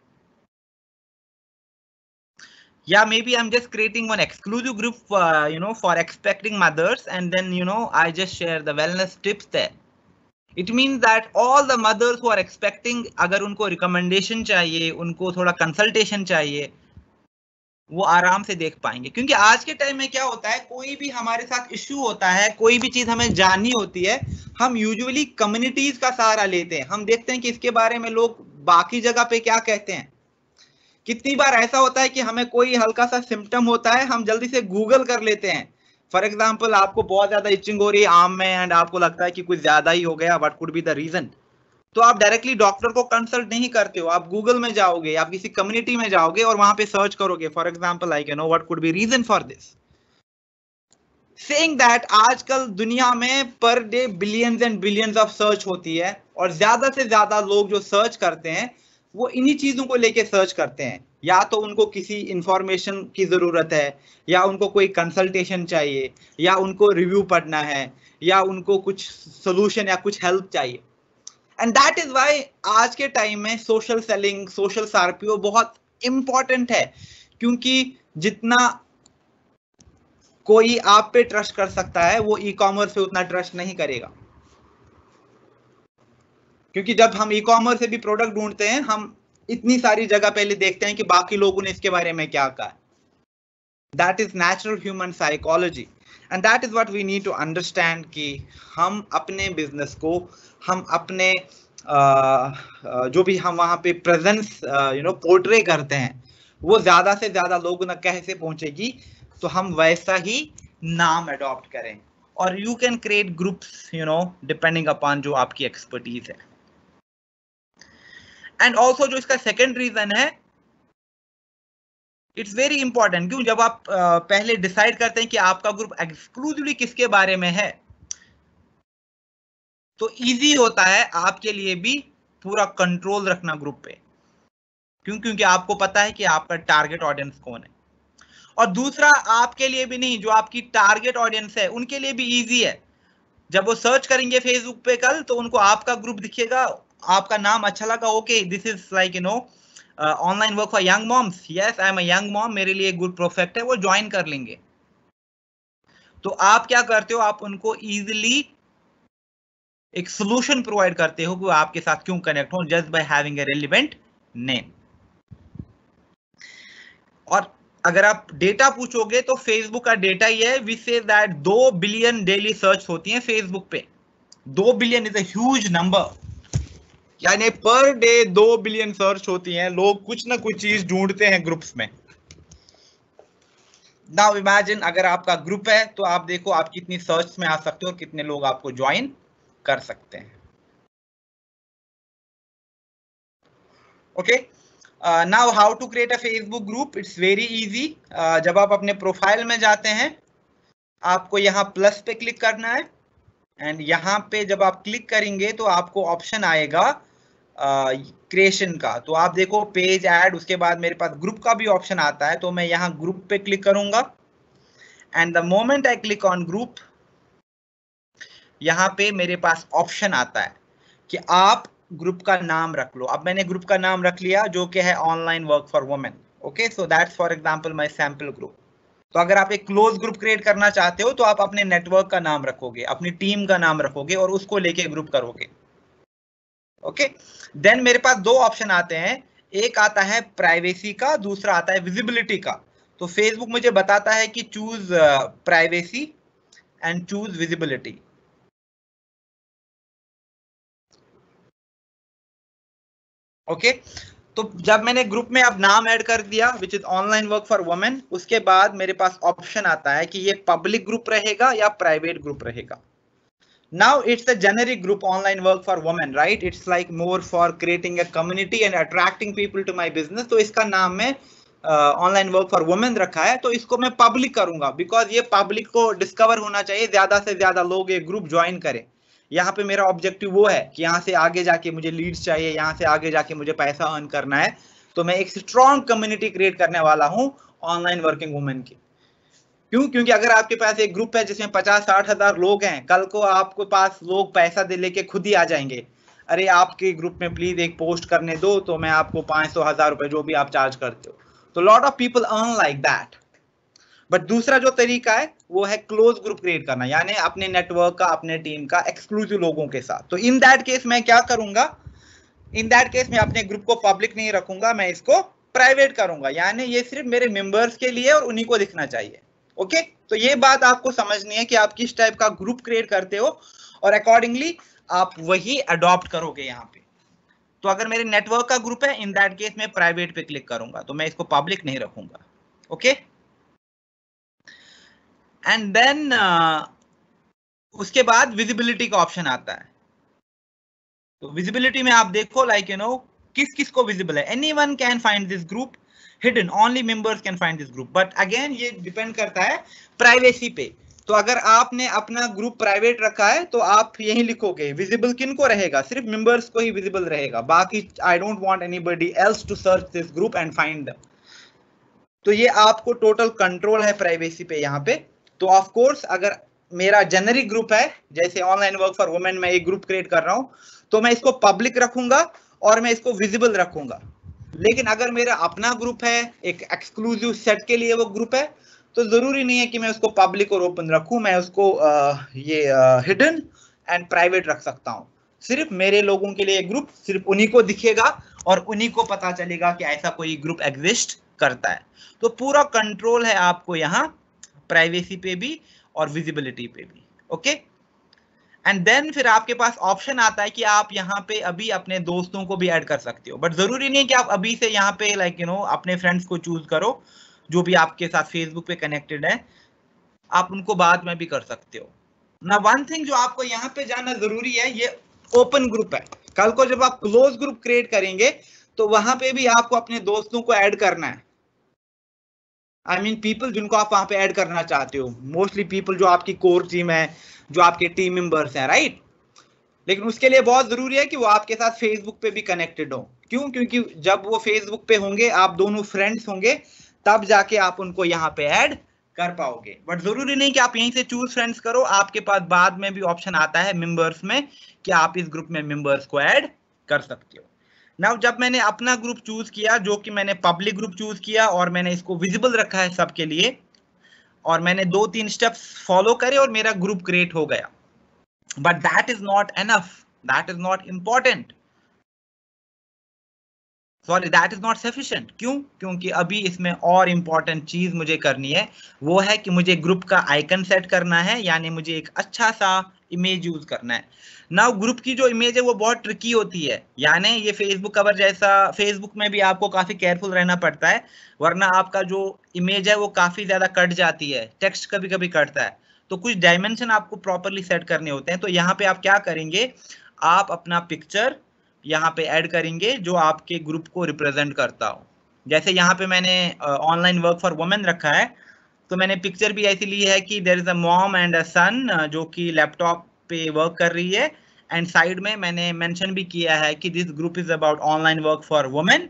Yeah, maybe I'm just creating one exclusive group, for expecting mothers, and then, I just share the wellness tips there. It means that all the mothers who are expecting, अगर उनको recommendation चाहिए, उनको थोड़ा consultation चाहिए, वो आराम से देख पाएंगे। क्योंकि आज के टाइम में क्या होता है, कोई भी हमारे साथ इश्यू होता है, कोई भी चीज हमें जाननी होती है, हम यूजुअली कम्युनिटीज का सहारा लेते हैं। हम देखते हैं कि इसके बारे में लोग बाकी जगह पे क्या कहते हैं। कितनी बार ऐसा होता है कि हमें कोई हल्का सा सिम्टम होता है, हम जल्दी से गूगल कर लेते हैं। फॉर एग्जाम्पल, आपको बहुत ज्यादा इचिंग हो रही है आर्म में एंड आपको लगता है कि कुछ ज्यादा ही हो गया, what could be the reason, तो आप डायरेक्टली डॉक्टर को कंसल्ट नहीं करते हो, आप गूगल में जाओगे, आप किसी कम्युनिटी में जाओगे और वहां पे सर्च करोगे, for example like what could be reason for this. Saying that आजकल दुनिया में per day billions and billions of search होती है, और ज्यादा से ज्यादा लोग जो सर्च करते हैं वो इन्हीं चीजों को लेके सर्च करते हैं। या तो उनको किसी इंफॉर्मेशन की जरूरत है, या उनको कोई कंसल्टेशन चाहिए, या उनको रिव्यू पढ़ना है, या उनको कुछ सोल्यूशन या कुछ हेल्प चाहिए। एंड दैट इज वाई आज के टाइम में सोशल सेलिंग, सोशल सार्पियो बहुत इंपॉर्टेंट है। क्योंकि जितना कोई आप पे ट्रस्ट कर सकता है, वो ई कॉमर्स पे उतना ट्रस्ट नहीं करेगा। क्योंकि जब हम ई कॉमर्स से भी प्रोडक्ट ढूंढते हैं, हम इतनी सारी जगह पहले देखते हैं कि बाकी लोगों ने इसके बारे में क्या कहा। That is natural human psychology, and that is what we need to understand कि हम अपने बिजनेस को, हम अपने जो भी हम वहां पे प्रेजेंस पोर्ट्रे करते हैं, वो ज्यादा से ज्यादा लोगों तक कैसे पहुंचेगी, तो हम वैसा ही नाम अडॉप्ट करें। और you can create groups depending upon जो आपकी एक्सपर्टीज है। एंड ऑल्सो जो इसका सेकेंड रीजन है, इट्स वेरी इंपॉर्टेंट। क्यों? जब आप पहले डिसाइड करते हैं कि आपका ग्रुप एक्सक्लूसिवली किसके बारे में है, तो इजी होता है आपके लिए भी पूरा कंट्रोल रखना ग्रुप पे। क्योंकि आपको पता है कि आपका टारगेट ऑडियंस कौन है। और दूसरा, आपके लिए भी नहीं, जो आपकी टारगेट ऑडियंस है उनके लिए भी इजी है। जब वो सर्च करेंगे फेसबुक पे कल, तो उनको आपका ग्रुप दिखेगा, आपका नाम अच्छा लगा, okay this is like online work for young moms, yes I am a young mom, मेरे लिए गुड परफेक्ट है, वो ज्वाइन कर लेंगे। तो आप क्या करते हो, आप उनको इजिली एक सोल्यूशन प्रोवाइड करते हो कि वो आपके साथ क्यों कनेक्ट हो, just by having a relevant name. और अगर आप डेटा पूछोगे तो फेसबुक का डेटा ही है, we say that 2 billion daily search होती हैं फेसबुक पे। 2 billion is a huge number, यानी पर डे 2 बिलियन सर्च होती हैं। लोग कुछ ना कुछ चीज ढूंढते हैं ग्रुप्स में। नाउ इमेजिन अगर आपका ग्रुप है, तो आप देखो आप कितनी सर्च में आ सकते हो और कितने लोग आपको ज्वाइन कर सकते हैं। Okay, now how to create a Facebook group, it's very easy. जब आप अपने प्रोफाइल में जाते हैं, आपको यहाँ प्लस पे क्लिक करना है, एंड यहाँ पे जब आप क्लिक करेंगे तो आपको ऑप्शन आएगा क्रिएशन का। तो आप देखो पेज ऐड, उसके बाद मेरे पास ग्रुप का भी ऑप्शन आता है, तो मैं यहाँ ग्रुप पे क्लिक करूंगा, and the moment I click on group, यहाँ पे मेरे पास ऑप्शन आता है कि आप ग्रुप का नाम रख लो। अब मैंने ग्रुप का नाम रख लिया, जो कि है online work for women. Okay, so that's for example my sample group. तो अगर आप एक क्लोज ग्रुप क्रिएट करना चाहते हो, तो आप अपने नेटवर्क का नाम रखोगे, अपनी टीम का नाम रखोगे और उसको लेके ग्रुप करोगे। ओके, देन मेरे पास 2 ऑप्शन आते हैं, एक आता है प्राइवेसी का, दूसरा आता है विजिबिलिटी का। तो फेसबुक मुझे बताता है कि choose privacy and choose visibility. Okay, तो जब मैंने ग्रुप में अब नाम ऐड कर दिया which is online work for women, उसके बाद मेरे पास ऑप्शन आता है कि ये पब्लिक ग्रुप रहेगा या प्राइवेट ग्रुप रहेगा। Now it's a generic group, online work for women, right? It's like more for creating a community and attracting people to my business. तो इसका नाम मैं ऑनलाइन वर्क फॉर वुमेन रखा है, तो इसको मैं पब्लिक करूंगा, बिकॉज ये पब्लिक को डिस्कवर होना चाहिए, ज्यादा से ज्यादा लोग ये ग्रुप ज्वाइन करें। यहाँ पे मेरा ऑब्जेक्टिव वो है कि यहाँ से आगे जाके मुझे लीड्स चाहिए, यहाँ से आगे जाके मुझे पैसा अर्न करना है, तो मैं एक स्ट्रॉन्ग कम्युनिटी क्रिएट करने वाला हूँ ऑनलाइन वर्किंग वुमेन की। क्यों? क्योंकि अगर आपके पास एक ग्रुप है जिसमें 50-60 हजार लोग हैं, कल को आपके पास लोग पैसा दे लेके खुद ही आ जाएंगे, अरे आपके ग्रुप में प्लीज एक पोस्ट करने दो तो मैं आपको 500-1000 रुपए जो भी आप चार्ज करते हो। तो lot of people earn like that. But दूसरा जो तरीका है वो है क्लोज ग्रुप क्रिएट करना, यानी अपने नेटवर्क का, अपने टीम का एक्सक्लूसिव लोगों के साथ। तो इन दैट केस मैं क्या करूंगा, इन दैट केस मैं अपने ग्रुप को पब्लिक नहीं रखूंगा, मैं इसको प्राइवेट करूंगा, यानी ये सिर्फ मेरे मेंबर्स के लिए और उन्हीं को दिखना चाहिए। ओके, तो ये बात आपको समझनी है कि आप किस टाइप का ग्रुप क्रिएट करते हो और अकॉर्डिंगली आप वही अडॉप्ट करोगे यहाँ पे। तो अगर मेरे नेटवर्क का ग्रुप है, इन दैट केस मैं प्राइवेट पे क्लिक करूंगा, तो मैं इसको पब्लिक नहीं रखूंगा। ओके, एंड देन उसके बाद विजिबिलिटी का ऑप्शन आता है। तो विजिबिलिटी में आप देखो लाइक यू नो किस किस को विजिबल है, anyone can find this group, hidden only members can find this group. But again ये डिपेंड करता है प्राइवेसी पे। तो अगर आपने अपना ग्रुप प्राइवेट रखा है तो आप यही लिखोगे विजिबल किन को रहेगा, सिर्फ मेंबर्स को ही विजिबल रहेगा, बाकी I don't want anybody else to search this group and find them. तो ये आपको टोटल कंट्रोल है प्राइवेसी पे यहाँ पे। तो ऑफ कोर्स अगर मेरा जेनरिक ग्रुप है, जैसे ऑनलाइन वर्क फॉर वुमेन में एक ग्रुप क्रिएट कर रहा हूं, तो मैं इसको पब्लिक रखूंगा और मैं इसको विजिबल रखूंगा। लेकिन अगर मेरा अपना ग्रुप है, एक एक्सक्लूसिव सेट के लिए वो ग्रुप है, तो जरूरी नहीं है कि मैं उसको पब्लिक और ओपन रखूं, मैं उसको ये हिडन एंड प्राइवेट रख सकता हूं। सिर्फ मेरे लोगों के लिए ग्रुप सिर्फ उन्हीं को दिखेगा और उन्हीं को पता चलेगा कि ऐसा कोई ग्रुप एग्जिस्ट करता है। तो पूरा कंट्रोल है आपको यहाँ प्राइवेसी पे भी और विजिबिलिटी पे भी। ओके, एंड देन फिर आपके पास ऑप्शन आता है कि आप यहाँ पे अभी अपने दोस्तों को भी ऐड कर सकते हो। बट जरूरी नहीं है कि आप अभी से यहाँ पे लाइक यू नो अपने फ्रेंड्स को चूज करो जो भी आपके साथ फेसबुक पे कनेक्टेड है, आप उनको बाद में भी कर सकते हो ना। वन थिंग जो आपको यहाँ पे जानना जरूरी है, ये ओपन ग्रुप है। कल को जब आप क्लोज ग्रुप क्रिएट करेंगे तो वहां पे भी आपको अपने दोस्तों को ऐड करना है। आई मीन पीपल जिनको आप वहां पे ऐड करना चाहते हो, मोस्टली पीपल जो आपकी कोर टीम है, जो आपके टीम मेंबर्स हैं, राइट। लेकिन उसके लिए बहुत जरूरी है कि वो आपके साथ फेसबुक पे भी कनेक्टेड हो। क्यों? क्योंकि जब वो फेसबुक पे होंगे, आप दोनों फ्रेंड्स होंगे, तब जाके आप उनको यहाँ पे ऐड कर पाओगे। बट जरूरी नहीं कि आप यहीं से चूज फ्रेंड्स करो, आपके पास बाद में भी ऑप्शन आता है मेंबर्स में कि आप इस ग्रुप में मेंबर्स को ऐड कर सकते हो। नाउ जब मैंने अपना ग्रुप चूज किया, जो कि मैंने पब्लिक ग्रुप चूज किया और मैंने इसको विजिबल रखा है सबके लिए, और मैंने 2-3 स्टेप्स फॉलो करे और मेरा ग्रुप क्रिएट हो गया। But that is not enough, that is not important, sorry that is not sufficient. क्यों? क्योंकि अभी इसमें और इंपॉर्टेंट चीज मुझे करनी है, वो है कि मुझे ग्रुप का आइकन सेट करना है, यानी मुझे एक अच्छा सा इमेज यूज करना है। नाउ ग्रुप की जो इमेज है वो बहुत ट्रिकी होती है, यानी ये फेसबुक कवर जैसा, फेसबुक में भी आपको काफी केयरफुल रहना पड़ता है, वरना आपका जो इमेज है वो काफी ज्यादा कट जाती है, टेक्स्ट कभी कभी कटता है। तो कुछ डायमेंशन आपको प्रॉपरली सेट करने होते हैं। तो यहाँ पे आप क्या करेंगे, आप अपना पिक्चर यहाँ पे ऐड करेंगे जो आपके ग्रुप को रिप्रेजेंट करता हो। जैसे यहाँ पे मैंने ऑनलाइन वर्क फॉर वुमेन रखा है, तो मैंने पिक्चर भी ऐसी ली है कि there is a mom and a son जो कि लैपटॉप पे वर्क कर रही है, एंड साइड में मैंने मेंशन भी किया है कि this group is about online work for women.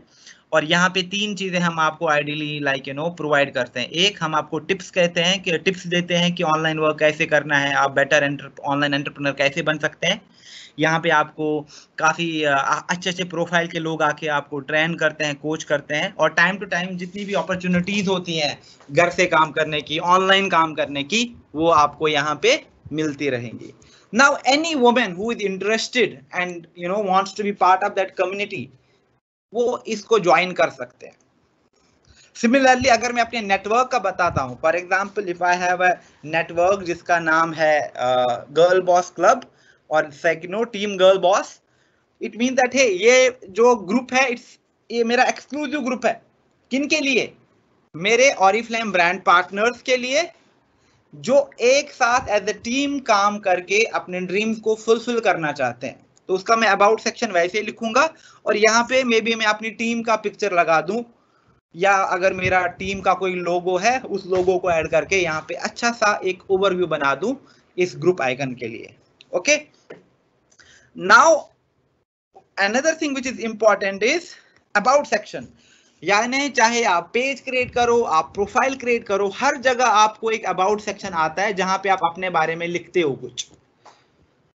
और यहाँ पे 3 चीजें हम आपको ideally like you know provide करते हैं। एक, हम आपको टिप्स कहते हैं कि टिप्स देते हैं कि ऑनलाइन वर्क कैसे करना है, आप बेटर ऑनलाइन एंटरप्रेन्योर कैसे बन सकते हैं। यहाँ पे आपको काफी अच्छे अच्छे प्रोफाइल के लोग आके आपको ट्रेन करते हैं, कोच करते हैं, और टाइम टू टाइम जितनी भी अपॉर्चुनिटीज होती हैं घर से काम करने की, ऑनलाइन काम करने की, वो आपको यहाँ पे मिलती रहेंगी। Now any woman who is interested and you know wants to be part of that community, वो इसको ज्वाइन कर सकते हैं। सिमिलरली अगर मैं अपने नेटवर्क का बताता हूँ, for example if I have a network जिसका नाम है गर्ल बॉस क्लब और सेकनो team girl boss, it mean that है ये जो ग्रुप है ये मेरा एक्सक्लूसिव ग्रुप है। किन के लिए? मेरे ऑरिफ्लेम ब्रांड पार्टनर्स के लिए, जो एक साथ एज अ टीम काम करके अपने ड्रीम्स को फुलफिल करना चाहते हैं। तो उसका मैं अबाउट सेक्शन वैसे ही लिखूंगा, और यहाँ पे मे बी मैं अपनी टीम का पिक्चर लगा दूं, या अगर मेरा टीम का कोई लोगो है उस लोगो को ऐड करके यहाँ पे अच्छा सा एक ओवरव्यू बना दूं इस ग्रुप आइकन के लिए। Okay, now another thing which is important is about section. यानी चाहे आप पेज क्रिएट करो, आप प्रोफाइल क्रिएट करो, हर जगह आपको एक अबाउट सेक्शन आता है जहां पे आप अपने बारे में लिखते हो कुछ।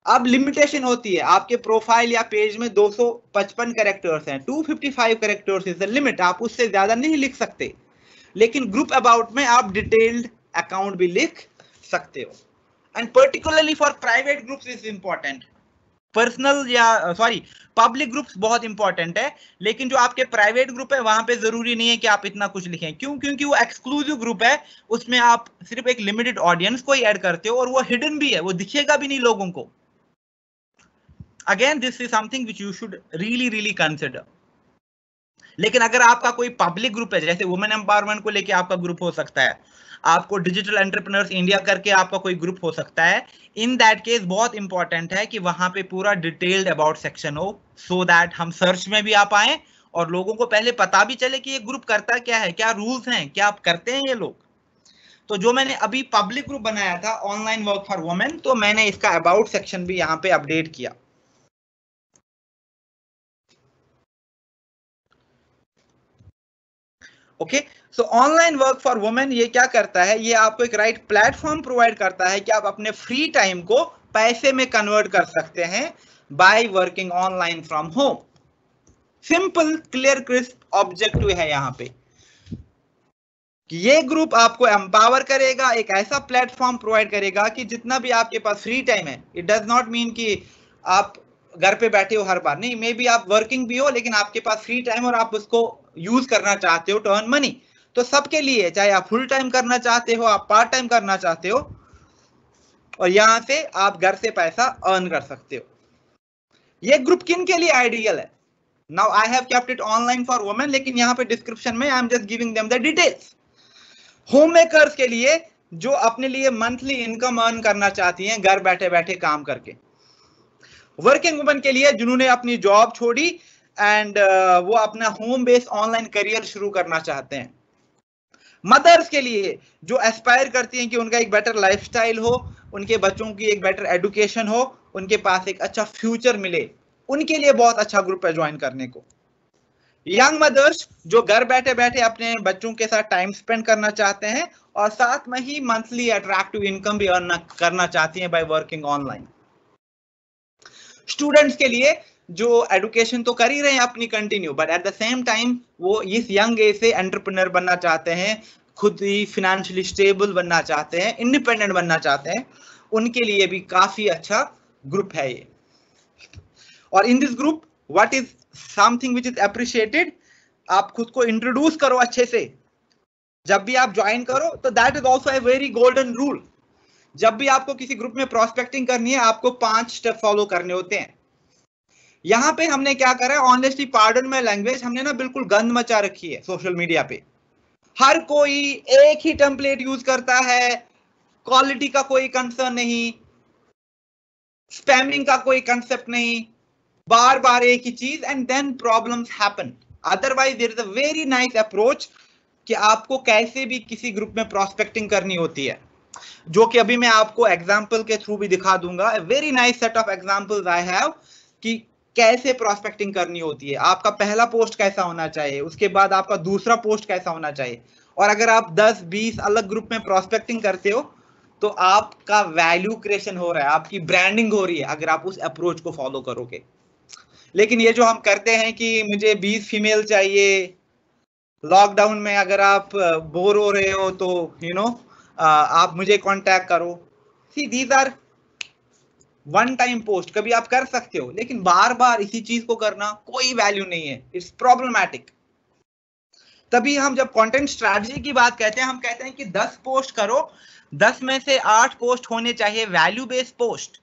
अब लिमिटेशन होती है, आपके प्रोफाइल या पेज में 255 कैरेक्टर्स हैं, 255 कैरेक्टर्स इज द लिमिट, आप उससे ज्यादा नहीं लिख सकते। लेकिन ग्रुप अबाउट में आप डिटेल्ड अकाउंट भी लिख सकते हो। And particularly for private groups is important. Personal या सॉरी पब्लिक ग्रुप्स बहुत इंपॉर्टेंट है, लेकिन जो आपके प्राइवेट ग्रुप है वहां पे जरूरी नहीं है कि आप इतना कुछ लिखें। क्यों? क्योंकि वो एक्सक्लूसिव ग्रुप है, उसमें आप सिर्फ एक लिमिटेड ऑडियंस को ही ऐड करते हो और वो हिडन भी है, वो दिखेगा भी नहीं लोगों को। Again this is something which you should really consider. लेकिन अगर आपका कोई पब्लिक ग्रुप है, जैसे वुमेन एम्पावरमेंट को लेके आपका ग्रुप हो सकता है, आपको डिजिटल एंटरप्रेन्योर्स इंडिया करके आपका कोई ग्रुप हो सकता है, इन दैट केस बहुत इंपॉर्टेंट है कि वहां पे पूरा डिटेल्ड अबाउट सेक्शन हो, सो दैट हम सर्च में भी आ पाए और लोगों को पहले पता भी चले कि ये ग्रुप करता क्या है, क्या रूल्स हैं, क्या आप करते हैं ये लोग। तो जो मैंने अभी पब्लिक ग्रुप बनाया था ऑनलाइन वर्क फॉर वुमेन, तो मैंने इसका अबाउट सेक्शन भी यहाँ पे अपडेट किया। Okay, so online work for women ये क्या करता है, ये आपको एक राइट प्लेटफॉर्म प्रोवाइड करता है कि आप अपने फ्री टाइम को पैसे में कन्वर्ट कर सकते हैं by working online from home. Simple clear crisp objective है यहाँ पे कि ये ग्रुप आपको एम्पावर करेगा, एक ऐसा प्लेटफॉर्म प्रोवाइड करेगा कि जितना भी आपके पास फ्री टाइम है, इट डज नॉट मीन कि आप घर पे बैठे हो हर बार, नहीं, मे बी आप वर्किंग भी हो लेकिन आपके पास फ्री टाइम और आप उसको यूज करना चाहते हो टू अर्न मनी। तो सबके लिए, चाहे आप फुल टाइम करना चाहते हो, आप पार्ट टाइम करना चाहते हो, और यहां से आप घर से पैसा अर्न कर सकते हो। ये ग्रुप किन के लिए आइडियल है? Now I have kept it online for women, लेकिन यहाँ पे डिस्क्रिप्शन में I am just giving them the details. Home makers के लिए जो अपने लिए मंथली इनकम अर्न करना चाहती हैं घर बैठे बैठे काम करके। वर्किंग वुमेन के लिए जिन्होंने अपनी जॉब छोड़ी एंड वो अपना होम बेस्ड ऑनलाइन करियर शुरू करना चाहते हैं। मदर्स के लिए जो एस्पायर करती हैं कि उनका एक बेटर लाइफस्टाइल हो, उनके बच्चों की एक बेटर एजुकेशन हो, उनके पास एक अच्छा फ्यूचर मिले, उनके लिए बहुत अच्छा ग्रुप है ज्वाइन करने को। यंग मदर्स जो घर बैठे बैठे अपने बच्चों के साथ टाइम स्पेंड करना चाहते हैं और साथ में ही मंथली अट्रैक्टिव इनकम भी अर्न करना चाहती हैं बाय वर्किंग ऑनलाइन। स्टूडेंट्स के लिए जो एजुकेशन तो कर ही रहे हैं अपनी continue, but at the same time वो इस यंग एज से एंटरप्रेन्योर बनना चाहते हैं, खुद ही फिनेंशियली स्टेबल बनना चाहते हैं, इंडिपेंडेंट बनना चाहते हैं, उनके लिए भी काफी अच्छा ग्रुप है ये। और इन this group what is something which is appreciated, आप खुद को इंट्रोड्यूस करो अच्छे से जब भी आप ज्वाइन करो, तो that is also a very golden rule. जब भी आपको किसी ग्रुप में प्रोस्पेक्टिंग करनी है, आपको 5 स्टेप फॉलो करने होते हैं। यहां पे हमने क्या करा है, ऑनेस्टली पार्डन माय लैंग्वेज, हमने ना बिल्कुल गंद मचा रखी है सोशल मीडिया पे। हर कोई एक ही टेम्पलेट यूज करता है, क्वालिटी का कोई कंसर्न नहीं, स्पैमिंग का कोई कंसेप्ट नहीं, बार बार एक ही चीज, and then problems happen. Otherwise there is a very nice approach कि आपको कैसे भी किसी ग्रुप में प्रोस्पेक्टिंग करनी होती है, जो कि अभी मैं आपको एग्जांपल के थ्रू भी दिखा दूंगा। Very nice set of examples I have कि कैसे प्रोस्पेक्टिंग करनी होती है। आपका पहला पोस्ट कैसा होना चाहिए, उसके बाद आपका दूसरा पोस्ट कैसा होना चाहिए, और अगर आप 10-20 अलग ग्रुप में प्रोस्पेक्टिंग करते हो तो आपका वैल्यू क्रिएशन हो रहा है, आपकी ब्रांडिंग हो रही है अगर आप उस अप्रोच को फॉलो करोगे। लेकिन ये जो हम करते हैं कि मुझे 20 फीमेल चाहिए, लॉकडाउन में अगर आप बोर हो रहे हो तो आप मुझे कांटेक्ट करो, see these are one time post, कभी आप कर सकते हो, लेकिन बार बार इसी चीज को करना कोई वैल्यू नहीं है, इट्स प्रॉब्लमैटिक। तभी हम जब कंटेंट स्ट्रैटेजी की बात कहते हैं, हम कहते हैं कि 10 पोस्ट करो, 10 में से 8 पोस्ट होने चाहिए वैल्यू बेस्ड पोस्ट,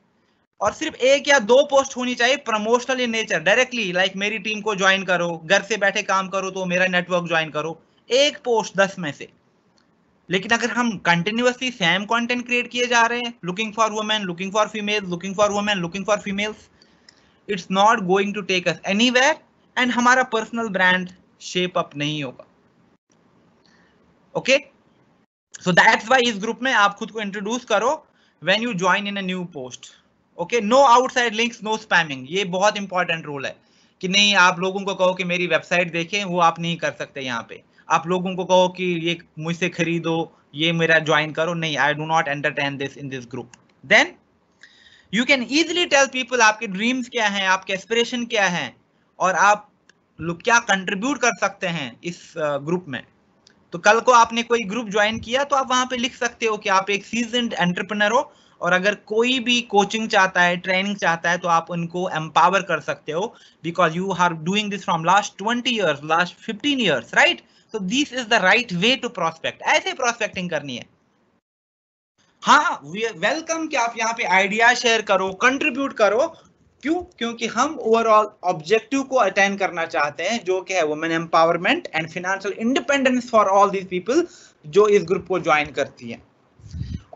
और सिर्फ 1 या 2 पोस्ट होनी चाहिए promotional in nature, directly like मेरी टीम को ज्वाइन करो, घर से बैठे काम करो तो मेरा नेटवर्क ज्वाइन करो, 1 पोस्ट 10 में से। लेकिन अगर हम कंटिन्यूअसली सेम कंटेंट क्रिएट किए जा रहे हैं, looking for women, looking for female, looking for women, looking for females, it's not going to take us anywhere, and हमारा पर्सनल ब्रांड शेप अप नहीं होगा। ओके, सो दैट्स व्हाई इस ग्रुप में आप खुद को इंट्रोड्यूस करो when you join in a new post. Okay, no outside links, no spamming, ये बहुत इंपॉर्टेंट रूल है। कि नहीं आप लोगों को कहो कि मेरी वेबसाइट देखें, वो आप नहीं कर सकते यहाँ पे। आप लोगों को कहो कि ये मुझसे खरीदो, ये मेरा ज्वाइन करो, नहीं, I do not entertain this in this group. Then you can easily tell people आपके ड्रीम्स क्या हैं, आपके एस्पिरेशन क्या हैं, और आप लोग क्या कंट्रीब्यूट कर सकते हैं इस ग्रुप में। तो कल को आपने कोई ग्रुप ज्वाइन किया तो आप वहां पे लिख सकते हो कि आप एक सीजन्ड एंटरप्रेन्योर हो, और अगर कोई भी कोचिंग चाहता है, ट्रेनिंग चाहता है, तो आप उनको एम्पावर कर सकते हो, because you are doing this from last 20 years, last 15 years, right. So this is the right way to prospect. ऐसे प्रोस्पेक्टिंग करनी है। हाँ, वेलकम कि आप यहाँ पे आइडिया शेयर करो, कंट्रीब्यूट करो। क्यों? क्योंकि हम ओवरऑल ऑब्जेक्टिव को अटेन करना चाहते हैं, जो कि है women empowerment and financial independence for all these people जो इस ग्रुप को ज्वाइन करती हैं।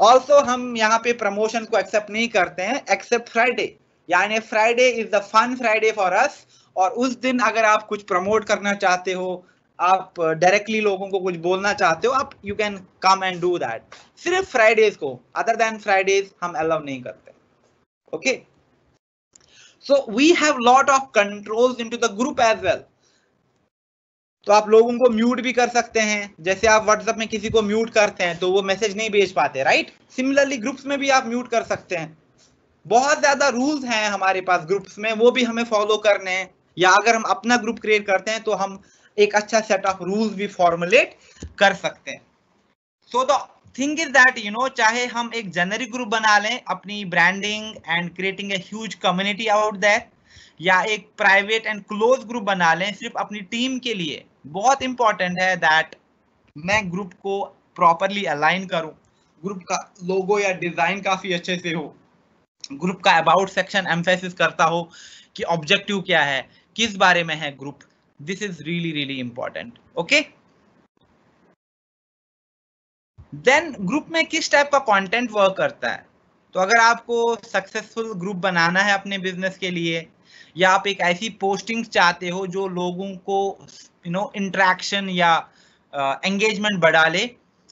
ऑल्सो हम यहाँ पे प्रमोशन को एक्सेप्ट नहीं करते हैं, एक्सेप्ट फ्राइडे, यानी Friday is the fun Friday for us. और उस दिन अगर आप कुछ प्रमोट करना चाहते हो, आप डायरेक्टली लोगों को कुछ बोलना चाहते हो, आप you can come and do that. सिर्फ फ्राइडेज को, अदर देन फ्राइडेज हम अलाउ नहीं करते। Okay, so we have lot of controls into the group as well. तो आप लोगों को म्यूट भी कर सकते हैं, जैसे आप व्हाट्सएप में किसी को म्यूट करते हैं तो वो मैसेज नहीं भेज पाते, राइट। सिमिलरली ग्रुप्स में भी आप म्यूट कर सकते हैं। बहुत ज्यादा रूल्स हैं हमारे पास ग्रुप्स में, वो भी हमें फॉलो करने हैं। या अगर हम अपना ग्रुप क्रिएट करते हैं तो हम एक अच्छा सेट ऑफ रूल्स भी फॉर्मुलेट कर सकते हैं। So the thing is that चाहे हम एक जेनरिक ग्रुप बना लें अपनी branding and creating a huge community out there, या एक प्राइवेट एंड क्लोज ग्रुप बना लें सिर्फ अपनी टीम के लिए, बहुत इंपॉर्टेंट है दैट मैं ग्रुप को प्रॉपरली अलाइन करूं, ग्रुप का लोगो या डिजाइन काफी अच्छे से हो, ग्रुप का अबाउट सेक्शन एम्फेसिस करता हो कि ऑब्जेक्टिव क्या है, किस बारे में है group. This is really really important. Okay, then group में किस टाइप का कंटेंट वर्क करता है। तो अगर आपको सक्सेसफुल ग्रुप बनाना है अपने बिजनेस के लिए, या आप एक ऐसी पोस्टिंग चाहते हो जो लोगों को इंटरेक्शन या एंगेजमेंट बढ़ा ले,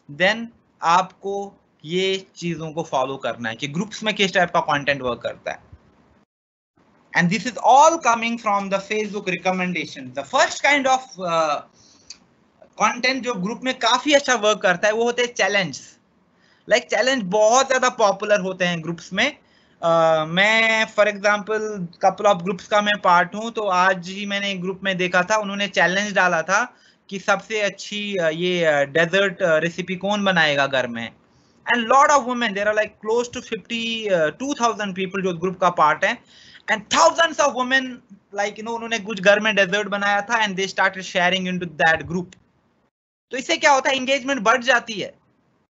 देन आपको ये चीजों को फॉलो करना है कि ग्रुप्स में किस टाइप का कंटेंट वर्क करता है। And this is all coming from the Facebook recommendation. The first kind of content जो ग्रुप में काफी अच्छा वर्क करता है वो होते हैं चैलेंज। लाइक चैलेंज बहुत ज्यादा पॉपुलर होते हैं ग्रुप्स में। मैं for example couple of groups का मैं पार्ट हूं, तो आज ही मैंने एक ग्रुप में देखा था, उन्होंने चैलेंज डाला था कि सबसे अच्छी ये डेजर्ट रेसिपी कौन बनाएगा घर में। And lot of women, there are like close to 52,000 people जो ग्रुप का पार्ट है, and thousands of women like उन्होंने कुछ घर में डेजर्ट बनाया था and they started sharing into that group. तो इससे क्या होता है, एंगेजमेंट बढ़ जाती है।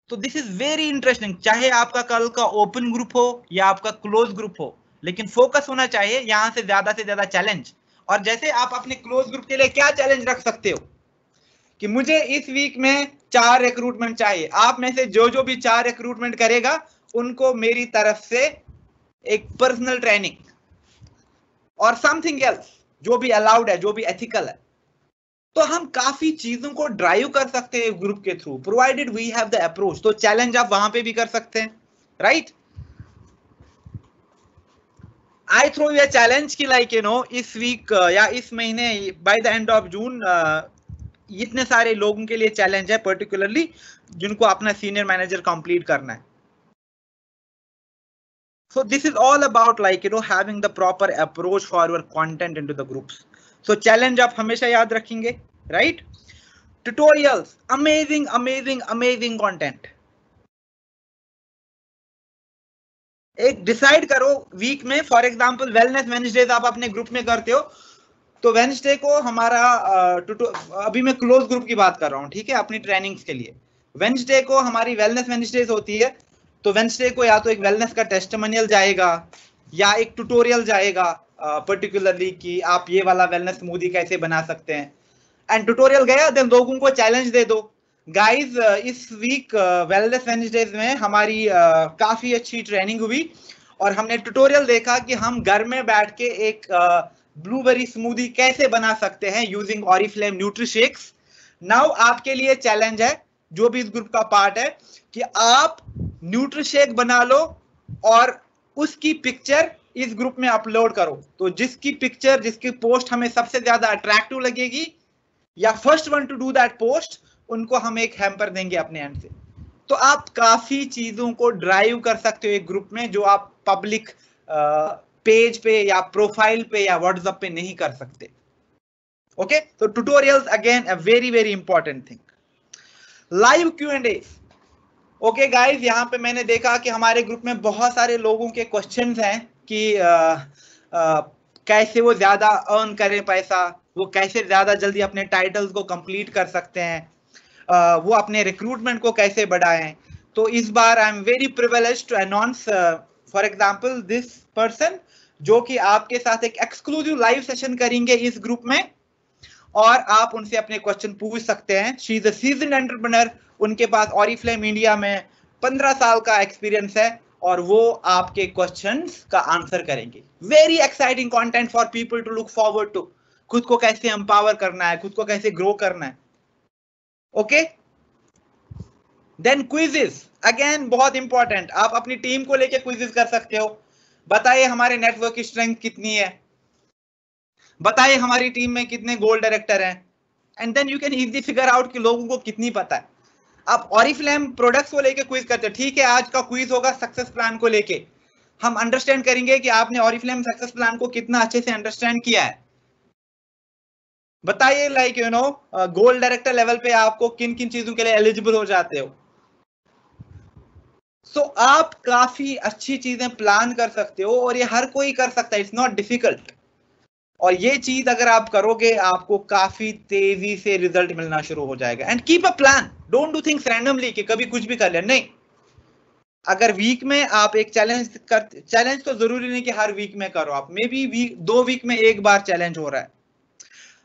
तो दिस इज वेरी इंटरेस्टिंग। चाहे आपका कल का ओपन ग्रुप हो या आपका क्लोज ग्रुप हो, लेकिन फोकस होना चाहिए यहां से ज्यादा चैलेंज। और जैसे आप अपने क्लोज ग्रुप के लिए क्या चैलेंज रख सकते हो कि मुझे इस वीक में 4 रिक्रूटमेंट चाहिए, आप में से जो भी 4 रिक्रूटमेंट करेगा उनको मेरी तरफ से एक पर्सनल ट्रेनिंग और समथिंग एल्स जो भी अलाउड है, जो भी एथिकल है। तो हम काफी चीजों को ड्राइव कर सकते हैं ग्रुप के through, provided we have the approach. तो चैलेंज आप वहां पे भी कर सकते हैं, right. I throw you challenge की लाइक इस वीक या इस महीने by the end of June इतने सारे लोगों के लिए चैलेंज है पर्टिकुलरली जिनको अपना सीनियर मैनेजर कंप्लीट करना है। So this is all about like having the proper approach for your content into the groups. So challenge आप हमेशा याद रखेंगे, right? Tutorials, amazing content. एक डिसाइड करो वीक में, फॉर एग्जांपल वेलनेस वेडनेसडेज आप अपने ग्रुप में करते हो, तो वेडनेसडे को हमारा अभी मैं क्लोज ग्रुप की बात कर रहा हूँ, ठीक है, अपनी ट्रेनिंग्स के लिए। वेडनेसडे को हमारी वेलनेस वेडनेसडेज होती है, तो वेडनेसडे को या तो एक वेलनेस का टेस्टिमोनियल जाएगा या एक ट्यूटोरियल जाएगा पर्टिकुलरली कि आप ये वाला वेलनेस स्मूदी कैसे बना सकते हैं। एंड ट्यूटोरियल गया, देन लोगों को चैलेंज दे दो, गाइस इस वीक वेलनेस वेडनेसडेज में हमारी काफी अच्छी ट्रेनिंग हुई और हमने ट्यूटोरियल देखा कि हम घर में बैठ के एक ब्लूबेरी स्मूदी कैसे बना सकते हैं यूजिंग ऑरिफ्लेम न्यूट्रीशेक्स। नाउ आपके लिए चैलेंज है जो भी इस ग्रुप का पार्ट है कि आप न्यूट्रीशेक बना लो और उसकी पिक्चर इस ग्रुप में अपलोड करो। तो जिसकी पिक्चर, जिसकी पोस्ट हमें सबसे ज्यादा अट्रैक्टिव लगेगी या first one two do that post, उनको हम एक हैम्पर देंगे अपने एंड से। तो आप काफी चीजों को ड्राइव कर सकते हो एक ग्रुप में, जो आप पब्लिक पेज पे या प्रोफाइल पे या व्हाट्सएप पे नहीं कर सकते। ओके, तो tutorials again a very very important thing. Live Q&A। Okay guys, यहाँ पे मैंने देखा कि हमारे ग्रुप में बहुत सारे लोगों के क्वेश्चंस हैं कि कैसे वो ज्यादा अर्न करें पैसा, वो कैसे ज्यादा जल्दी अपने टाइटल्स को कंप्लीट कर सकते हैं, वो अपने रिक्रूटमेंट को कैसे बढ़ाएं। तो इस बार I am very privileged to announce for example this person, जो कि आपके साथ एक एक्सक्लूसिव लाइव सेशन करेंगे इस ग्रुप में, और आप उनसे अपने क्वेश्चन पूछ सकते हैं। She is a seasoned entrepreneur, उनके पास ऑरिफ्लेम इंडिया में 15 साल का एक्सपीरियंस है, और वो आपके क्वेश्चंस का आंसर करेंगे। Very exciting content for people to look forward to. खुद को कैसे एम्पावर करना है, खुद को कैसे ग्रो करना है। ओके, देन क्विजेस अगेन बहुत इंपॉर्टेंट। आप अपनी टीम को लेके क्विजेस कर सकते हो। बताइए हमारे नेटवर्क की स्ट्रेंथ कितनी है, बताइए हमारी टीम में कितने गोल डायरेक्टर हैं, and then you can easily figure out कि लोगों को कितनी पता है। आप ऑरिफ्लेम प्रोडक्ट्स को लेके क्विज करते हो, ठीक है, आज का क्विज होगा सक्सेस प्लान को लेके। हम अंडरस्टैंड करेंगे कि आपने ऑरिफ्लेम सक्सेस प्लान को कितना अच्छे से अंडरस्टैंड किया है। बताइए like you no goal director level पे आपको किन किन चीजों के लिए एलिजिबल हो जाते हो। सो आप काफी अच्छी चीजें प्लान कर सकते हो, और ये हर कोई कर सकता है, इट्स नॉट डिफिकल्ट। और ये चीज अगर आप करोगे, आपको काफी तेजी से रिजल्ट मिलना शुरू हो जाएगा। And keep a plan, don't do things randomly कि कभी कुछ भी कर ले, नहीं। अगर वीक में आप एक चैलेंज तो जरूरी नहीं कि हर वीक में करो आप, मे बी 2 वीक में एक बार चैलेंज हो रहा है,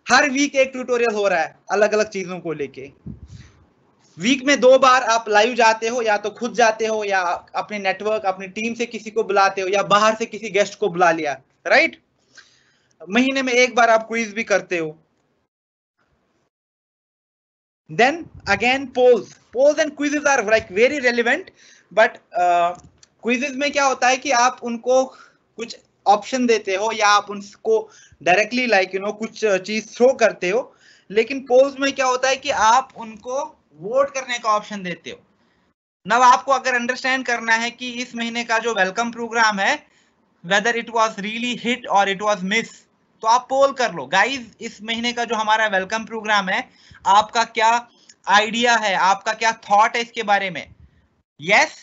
हर वीक एक ट्यूटोरियल हो रहा है अलग अलग चीजों को लेके। वीक में 2 बार आप लाइव जाते हो, या तो खुद जाते हो या अपने नेटवर्क, अपनी टीम से किसी को बुलाते हो, या बाहर से किसी गेस्ट को बुला लिया, राइट। महीने में एक बार आप क्विज भी करते हो। Then again polls and quizzes are like very relevant, but quizzes में क्या होता है कि आप उनको कुछ ऑप्शन देते हो, या आप उनको डायरेक्टली लाइक यू नो कुछ चीज थ्रो करते हो। लेकिन पोल्स में क्या होता है कि आप उनको वोट करने का ऑप्शन देते हो। नव आपको अगर अंडरस्टैंड करना है कि इस महीने का जो वेलकम प्रोग्राम है, whether it was really hit और इट वाज मिस, तो आप पोल कर लो, गाइस इस महीने का जो हमारा वेलकम प्रोग्राम है, आपका क्या आइडिया है, आपका क्या थॉट है इसके बारे में। यस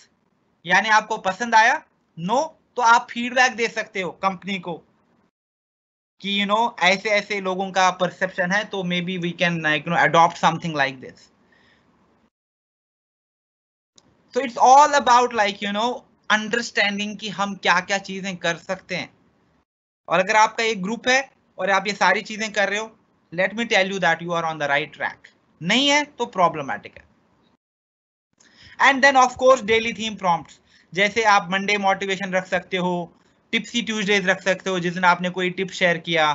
यानी आपको पसंद आया, नो तो आप फीडबैक दे सकते हो कंपनी को कि यू नो ऐसे ऐसे लोगों का परसेप्शन है, तो maybe we can like you know adopt something like this. So it's all about like you know understanding कि हम क्या क्या चीजें कर सकते हैं। और अगर आपका एक ग्रुप है और आप ये सारी चीजें कर रहे हो, let me tell you that you are on the right track. नहीं है तो प्रॉब्लमैटिक है। And then of course daily theme prompts, जैसे आप मंडे मोटिवेशन रख सकते हो, टिप्सी ट्यूजडेज रख सकते हो जिस दिन आपने कोई टिप शेयर किया,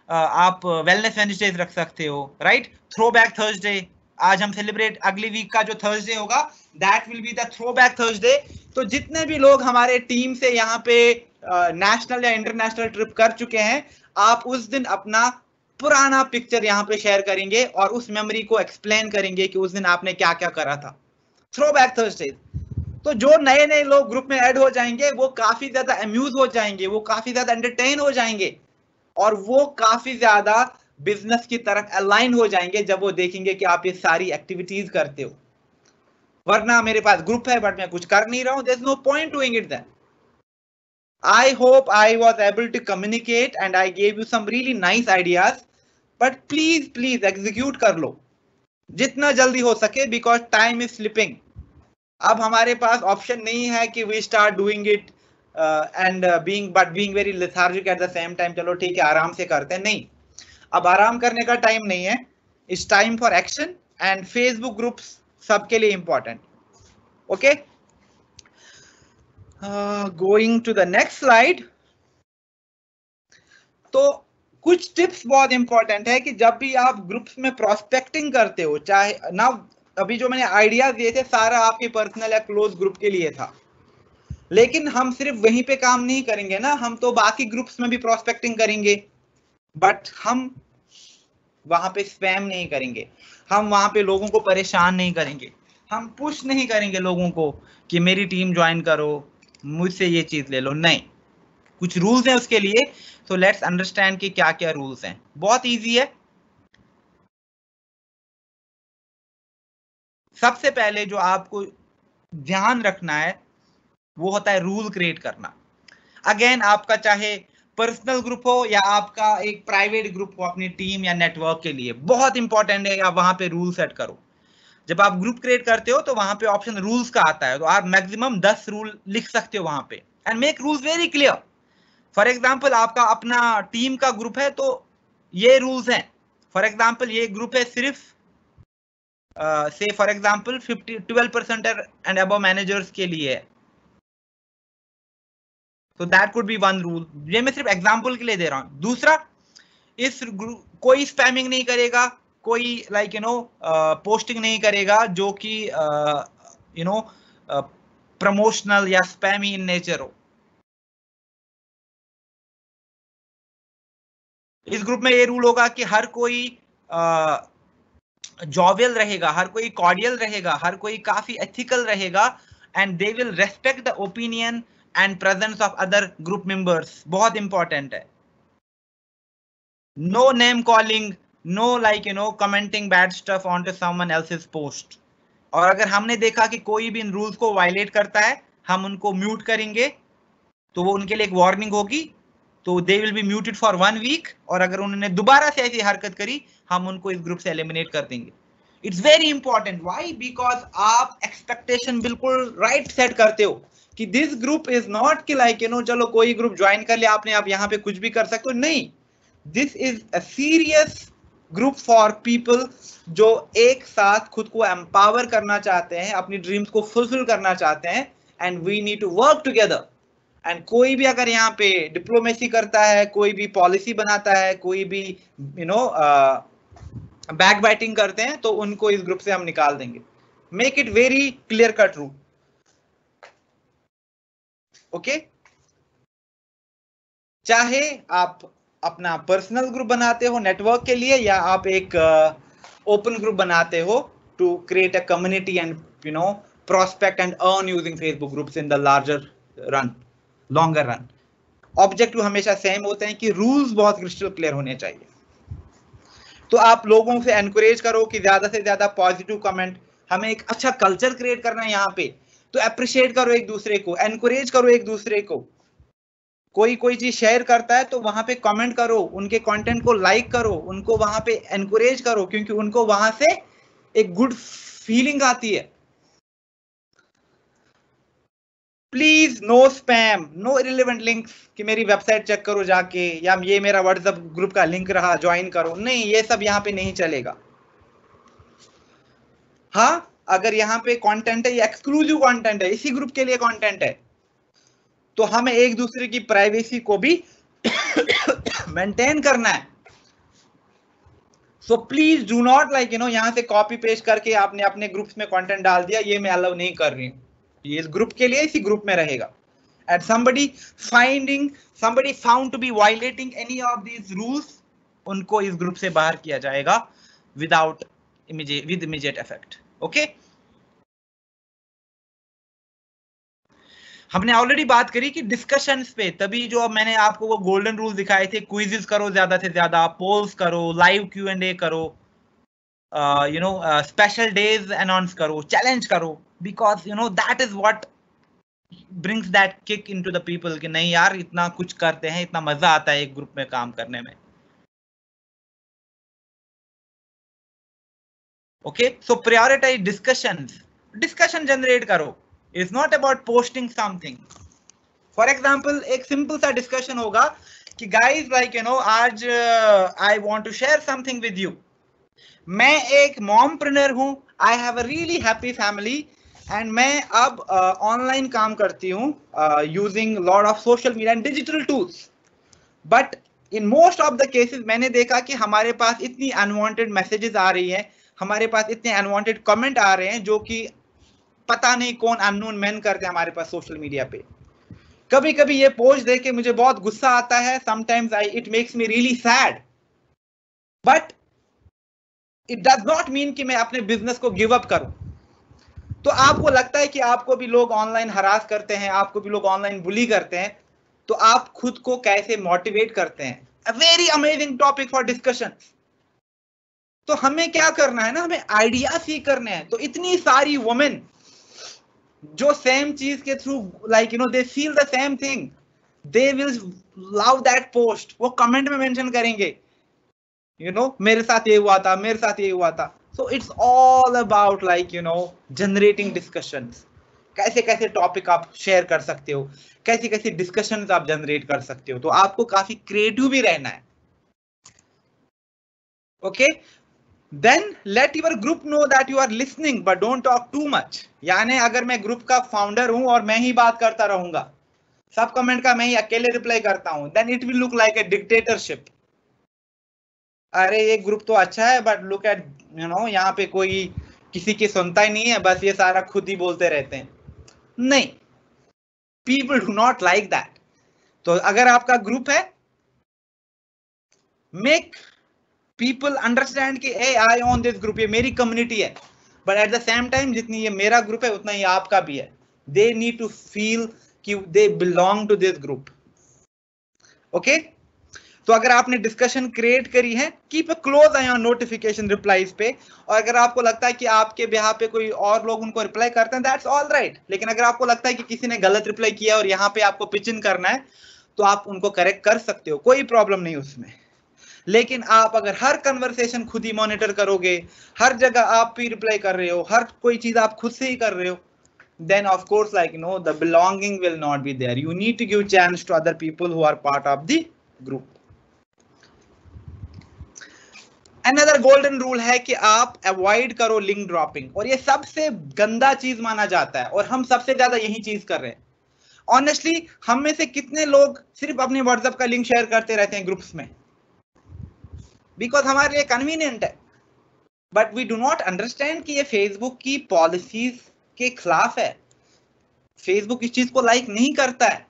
आप वेलनेस वेडनेसडेज रख सकते हो, राइट। थ्रो बैक थर्सडे, आज हम सेलिब्रेट, अगली वीक का जो थर्सडे होगा that will be the throwback Thursday. तो जितने भी लोग हमारे टीम से यहाँ पे नेशनल या इंटरनेशनल ट्रिप कर चुके हैं, आप उस दिन अपना पुराना पिक्चर यहाँ पे शेयर करेंगे और उस मेमोरी को एक्सप्लेन करेंगे कि उस दिन आपने क्या क्या करा था। Throwback Thursday. तो जो नए नए लोग ग्रुप में ऐड हो जाएंगे वो काफी ज्यादा अम्यूज हो जाएंगे, वो काफी ज्यादा एंटरटेन हो जाएंगे, और वो काफी ज्यादा बिजनेस की तरफ अलाइन हो जाएंगे जब वो देखेंगे कि आप ये सारी एक्टिविटीज करते हो। वरना मेरे पास ग्रुप है बट मैं कुछ कर नहीं रहा हूं, there is no point doing it then. I hope I was able to communicate and I gave you some really nice ideas, but please execute कर लो जितना जल्दी हो सके, because time is slipping। अब हमारे पास ऑप्शन नहीं है कि we start doing it and being very lethargic at the same time, चलो ठीक है आराम से करते हैं, नहीं, अब आराम करने का टाइम नहीं है, it's time for action, and Facebook groups सबके लिए important। Okay, going to the next slide. तो कुछ टिप्स बहुत इंपॉर्टेंट है कि जब भी आप ग्रुप्स में प्रोस्पेक्टिंग करते हो, चाहे ना, अभी जो मैंने आइडियाज दिए थे सारा आपके पर्सनल या क्लोज ग्रुप के लिए था, लेकिन हम सिर्फ वहीं पे काम नहीं करेंगे ना, हम तो बाकी ग्रुप्स में भी प्रोस्पेक्टिंग करेंगे, बट हम वहां पे स्पैम नहीं करेंगे, हम वहां पे लोगों को परेशान नहीं करेंगे, हम पुश नहीं करेंगे लोगों को कि मेरी टीम ज्वाइन करो, मुझसे ये चीज ले लो, नहीं। कुछ रूल्स हैं उसके लिए, तो लेट्स अंडरस्टैंड कि क्या क्या रूल्स हैं। बहुत इजी है। सबसे पहले जो आपको ध्यान रखना है वो होता है रूल क्रिएट करना। अगेन, आपका चाहे पर्सनल ग्रुप हो या आपका एक प्राइवेट ग्रुप हो अपनी टीम या नेटवर्क के लिए, बहुत इंपॉर्टेंट है आप वहां पे रूल सेट करो। जब आप ग्रुप क्रिएट करते हो तो वहां पे ऑप्शन रूल्स का आता है, तो आप मैक्सिमम 10 रूल लिख सकते हो वहां पे, and make rules very clear. For example, आपका अपना टीम का ग्रुप है तो ये रूल्स हैं। फॉर एग्जाम्पल, ये ग्रुप है सिर्फ से for example 12% and above managers के लिए है, तो that could be one rule. ये मैं सिर्फ एग्जाम्पल के लिए दे रहा हूं। दूसरा, इस कोई स्पैमिंग नहीं करेगा, कोई लाइक पोस्टिंग नहीं करेगा जो कि प्रमोशनल या स्पैमी इन नेचर हो। इस ग्रुप में ये रूल होगा कि हर कोई जॉवियल रहेगा, हर कोई कॉर्डियल रहेगा, हर कोई काफी एथिकल रहेगा, and they will respect the opinion and presence of other group members. बहुत इंपॉर्टेंट है। No name calling, no commenting bad stuff on to someone else's post. और अगर हमने देखा कि कोई भी इन रूल्स को वायलेट करता है, हम उनको म्यूट करेंगे, तो वो उनके लिए एक वार्निंग होगी, तो they will be muted for 1 week. और अगर उन्होंने दोबारा से ऐसी हरकत करी, हम उनको इस ग्रुप से एलिमिनेट कर देंगे। It's very important. Why? Because आप एक्सपेक्टेशन बिल्कुल राइट सेट करते हो कि दिस ग्रुप इज नॉट कि चलो कोई ग्रुप ज्वाइन कर लिया आपने, आप यहाँ पे कुछ भी कर सकते हो, नहीं। This is a serious group for people जो एक साथ खुद को एम्पावर करना चाहते हैं, अपनी ड्रीम्स को फुलफिल करना चाहते हैं, and we need to work together. एंड कोई भी अगर यहाँ पे डिप्लोमेसी करता है, कोई भी पॉलिसी बनाता है, कोई भी बैक बाइटिंग करते हैं, तो उनको इस ग्रुप से हम निकाल देंगे। Make it very clear cut rule. Okay, चाहे आप अपना पर्सनल ग्रुप बनाते हो नेटवर्क के लिए, या आप एक ओपन ग्रुप बनाते हो to create a community and prospect and earn using Facebook groups in the larger run, longer run. Objective हमेशा सेम होते हैं कि रूल्स बहुत क्रिस्टल क्लियर होने चाहिए। तो आप लोगों से एनकरेज करो कि ज्यादा से ज्यादा पॉजिटिव कमेंट, हमें एक अच्छा कल्चर क्रिएट करना है यहाँ पे, तो अप्रिशिएट करो एक दूसरे को, एनकरेज करो एक दूसरे को। कोई चीज शेयर करता है तो वहां पे कमेंट करो, उनके कंटेंट को लाइक करो, उनको वहां पे एनकरेज करो, क्योंकि उनको वहां से एक गुड फीलिंग आती है। Please no spam, no irrelevant links कि मेरी वेबसाइट चेक करो जाके, या ये मेरा व्हाट्सएप ग्रुप का लिंक रहा ज्वाइन करो, नहीं, ये सब यहाँ पे नहीं चलेगा। हाँ, अगर यहाँ पे कंटेंट है, ये एक्सक्लूसिव कंटेंट है, इसी ग्रुप के लिए कंटेंट है, तो हमें एक दूसरे की प्राइवेसी को भी मेंटेन करना है। सो प्लीज डू नॉट यहाँ से कॉपी पेस्ट करके आपने अपने ग्रुप्स में कंटेंट डाल दिया, ये मैं अलाउ नहीं कर रही हूँ। ये इस ग्रुप के लिए इसी ग्रुप में रहेगा। And somebody found to be violating any of these rules, उनको इस ग्रुप से बाहर किया जाएगा with immediate effect. Okay? हमने ऑलरेडी बात करी कि डिस्कशंस पे, तभी जो अब मैंने आपको वो गोल्डन रूल दिखाए थे, क्विजेस करो ज्यादा से ज्यादा, पोल्स करो, लाइव Q&A करो, स्पेशल डेज अनाउंस करो, चैलेंज करो, because that is what brings that kick into the people कि नहीं यार, इतना कुछ करते हैं, इतना मजा आता है एक ग्रुप में काम करने में। Okay, so prioritize discussion generate करो। It's not about posting something. For example, एक सिंपल सा डिस्कशन होगा कि गाइज आज I want to share something with you. मैं एक मॉमप्रेन्योर हूं, I have a really happy family, and मैं अब ऑनलाइन काम करती हूँ using lot of social media and digital tools. But in most of the cases मैंने देखा कि हमारे पास इतनी अनवांटेड मैसेजेस आ रही हैं, हमारे पास इतने अनवांटेड कमेंट आ रहे हैं, जो कि पता नहीं कौन अननोन मैन करते हैं हमारे पास सोशल मीडिया पे। कभी कभी ये पोस्ट देख के मुझे बहुत गुस्सा आता है, sometimes it makes me really sad, but it does not mean कि मैं अपने बिजनेस को गिव अप करूं। तो आपको लगता है कि आपको भी लोग ऑनलाइन हरास करते हैं, आपको भी लोग ऑनलाइन बुली करते हैं, तो आप खुद को कैसे मोटिवेट करते हैं? A very amazing topic for discussion. तो हमें क्या करना है ना, हमें आइडियाज ही करने हैं। तो इतनी सारी वुमेन जो सेम चीज के through like they feel the same thing, they will love that post, वो कमेंट में मेंशन करेंगे मेरे साथ ये हुआ था, मेरे साथ ये हुआ था। So it's all about like generating discussions. कैसे कैसे टॉपिक आप शेयर कर सकते हो, कैसी कैसी डिस्कशंस आप जनरेट कर सकते हो। तो आपको काफी क्रिएटिव भी रहना है। Okay, then let your group know that you are listening but don't talk too much. यानी अगर मैं ग्रुप का फाउंडर हूं और मैं ही बात करता रहूंगा, सब कमेंट का मैं ही अकेले रिप्लाई करता हूं, then it will look like a dictatorship. अरे ये ग्रुप तो अच्छा है बट लुक एट यहाँ पे कोई किसी की सुनता ही नहीं है, बस ये सारा खुद ही बोलते रहते हैं। नहीं, people do not like that. तो अगर आपका ग्रुप है, मेक पीपल अंडरस्टैंड कि ए आई ऑन दिस ग्रुप, ये मेरी कम्युनिटी है, but at the same time जितनी ये मेरा ग्रुप है उतना ही आपका भी है। दे नीड टू फील कि they belong to this group. Okay, तो अगर आपने डिस्कशन क्रिएट करी है, keep a close eye on notification replies पे। और अगर आपको लगता है कि आपके बिहाफ पे कोई और लोग उनको रिप्लाई करते हैं, दैट्स ऑल राइट। लेकिन अगर आपको लगता है कि किसी ने गलत रिप्लाई किया और यहाँ पे आपको पिच इन करना है, तो आप उनको करेक्ट कर सकते हो, कोई प्रॉब्लम नहीं उसमें। लेकिन आप अगर हर कन्वर्सेशन खुद ही मॉनिटर करोगे, हर जगह आप भी रिप्लाई कर रहे हो, हर कोई चीज आप खुद से ही कर रहे हो, then of course the belonging will not be there. You need to give chance to other people who are part of the group. Another golden rule है कि आप अवॉइड करो लिंक ड्रॉपिंग, और ये सबसे गंदा चीज माना जाता है और हम सबसे ज्यादा यही चीज कर रहे हैं। ऑनेस्टली हम में से कितने लोग सिर्फ अपने व्हाट्सएप का लिंक शेयर करते रहते हैं ग्रुप्स में, बिकॉज हमारे लिए कन्वीनियंट है, but we do not understand कि ये फेसबुक की पॉलिसीज के खिलाफ है। फेसबुक इस चीज को लाइक नहीं करता है,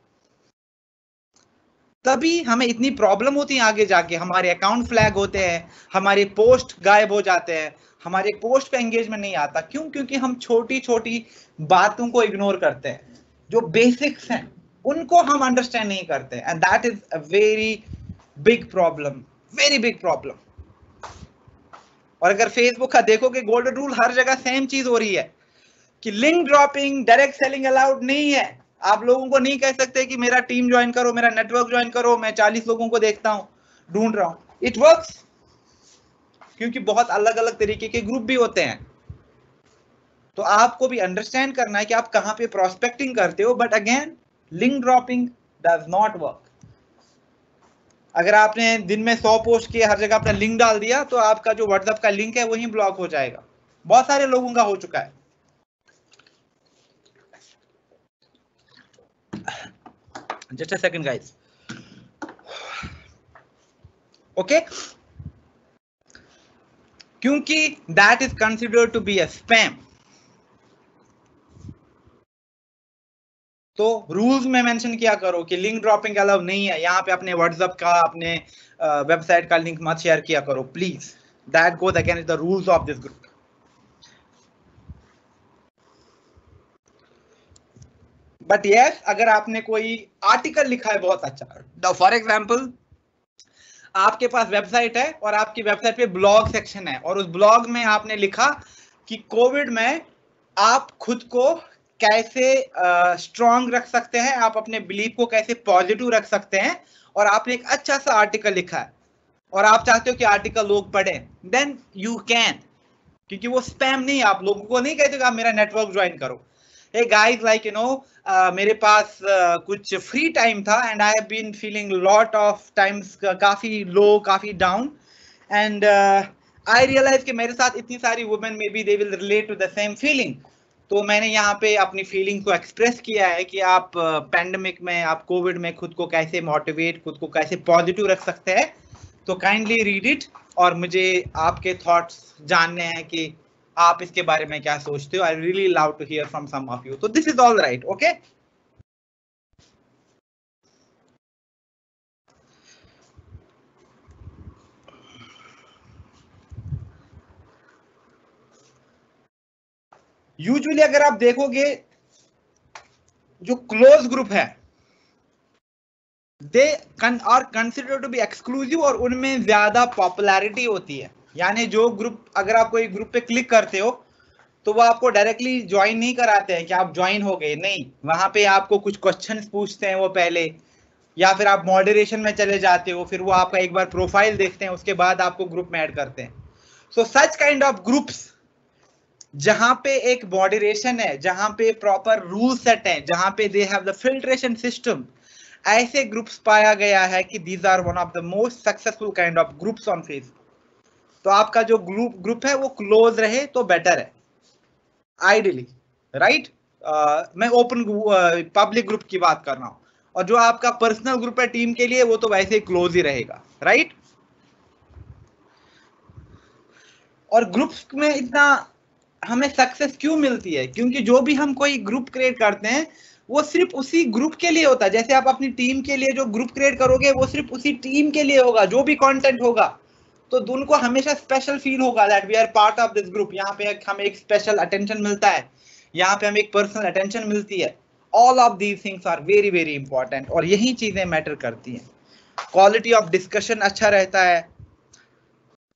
तभी हमें इतनी प्रॉब्लम होती है आगे जाके। हमारे अकाउंट फ्लैग होते हैं, हमारे पोस्ट गायब हो जाते हैं, हमारे पोस्ट पे एंगेजमेंट नहीं आता। क्यों? क्योंकि हम छोटी छोटी बातों को इग्नोर करते हैं, जो बेसिक्स हैं उनको हम अंडरस्टैंड नहीं करते, and that is a very big problem, very big problem. और अगर फेसबुक का देखोगे गोल्डन रूल, हर जगह सेम चीज हो रही है कि link dropping, direct selling allowed नहीं है। आप लोगों को नहीं कह सकते कि मेरा टीम ज्वाइन करो, मेरा नेटवर्क ज्वाइन करो, मैं 40 लोगों को देखता हूं, ढूंढ रहा हूं। इट वर्क्स, क्योंकि बहुत अलग अलग तरीके के ग्रुप भी होते हैं। तो आपको भी अंडरस्टैंड करना है कि आप कहां पे प्रोस्पेक्टिंग करते हो, but again link dropping does not work. अगर आपने दिन में 100 पोस्ट किए, हर जगह अपना लिंक डाल दिया, तो आपका जो व्हाट्सएप का लिंक है वही ब्लॉक हो जाएगा। बहुत सारे लोगों का हो चुका है। Just a second, guys. Okay, क्योंकि that is considered to be a spam. तो रूल्स में मेंशन किया करो कि लिंक ड्रॉपिंग अलाउ नहीं है, यहाँ पे अपने व्हाट्सएप का, अपने वेबसाइट का लिंक मत शेयर किया करो please. That goes against the rules of this group. But yes, अगर आपने कोई आर्टिकल लिखा है बहुत अच्छा, फॉर एग्जाम्पल आपके पास वेबसाइट है और आपकी वेबसाइट पे ब्लॉग सेक्शन है, और उस ब्लॉग में आपने लिखा कि कोविड में आप खुद को कैसे स्ट्रांग रख सकते हैं, आप अपने बिलीफ को कैसे पॉजिटिव रख सकते हैं, और आपने एक अच्छा सा आर्टिकल लिखा है और आप चाहते हो कि आर्टिकल लोग पढ़ें, देन यू कैन, क्योंकि वो स्पैम नहीं। आप लोगों को नहीं कहते कि आप मेरा नेटवर्क ज्वाइन करो। Hey guys, like मेरे पास कुछ फ्री टाइम था and I have been feeling lot of times काफी लो, काफी डाउन, एंड आई रियलाइज कि मेरे साथ इतनी सारी women maybe they will relate to the same feeling. तो मैंने यहाँ पे अपनी फीलिंग को एक्सप्रेस किया है कि आप पैंडेमिक में, आप कोविड में खुद को कैसे मोटिवेट, खुद को कैसे पॉजिटिव रख सकते हैं। तो काइंडली रीड इट, और मुझे आपके थॉट्स जानने हैं कि आप इसके बारे में क्या सोचते हो। I really love to hear from some of you. तो this is all right. Okay, usually अगर आप देखोगे जो क्लोज ग्रुप है they are consider to be exclusive और उनमें ज्यादा पॉपुलैरिटी होती है। यानी जो ग्रुप, अगर आप कोई ग्रुप पे क्लिक करते हो तो वो आपको डायरेक्टली ज्वाइन नहीं कराते हैं कि आप ज्वाइन हो गए, नहीं, वहां पे आपको कुछ क्वेश्चंस पूछते हैं वो पहले, या फिर आप मॉडरेशन में चले जाते हो, फिर वो आपका एक बार प्रोफाइल देखते हैं, उसके बाद आपको ग्रुप में ऐड करते हैं। सो सच काइंड ऑफ ग्रुप्स जहां पे एक मॉडरेशन है, जहां पे प्रॉपर रूल सेट है, जहां पे they have the filtration system, ऐसे ग्रुप्स पाया गया है कि these are one of the most successful kind of groups on Facebook. तो आपका जो ग्रुप है वो क्लोज रहे तो बेटर है आइडियली, राइट। मैं ओपन पब्लिक ग्रुप की बात कर रहा हूं, और जो आपका पर्सनल ग्रुप है टीम के लिए वो तो वैसे ही क्लोज ही रहेगा, राइट। और ग्रुप्स में इतना हमें सक्सेस क्यों मिलती है? क्योंकि जो भी हम कोई ग्रुप क्रिएट करते हैं वो सिर्फ उसी ग्रुप के लिए होता है। जैसे आप अपनी टीम के लिए जो ग्रुप क्रिएट करोगे वो सिर्फ उसी टीम के लिए होगा, जो भी कंटेंट होगा तो उनको हमेशा स्पेशल फील होगा that we are part of this group. यहाँ पे हमें एक स्पेशल अटेंशन मिलता है, यहाँ पे हमें एक पर्सनल अटेंशन मिलती है। All of these things are very very important, और यही चीजें मैटर करती हैं। क्वालिटी ऑफ डिस्कशन अच्छा रहता है,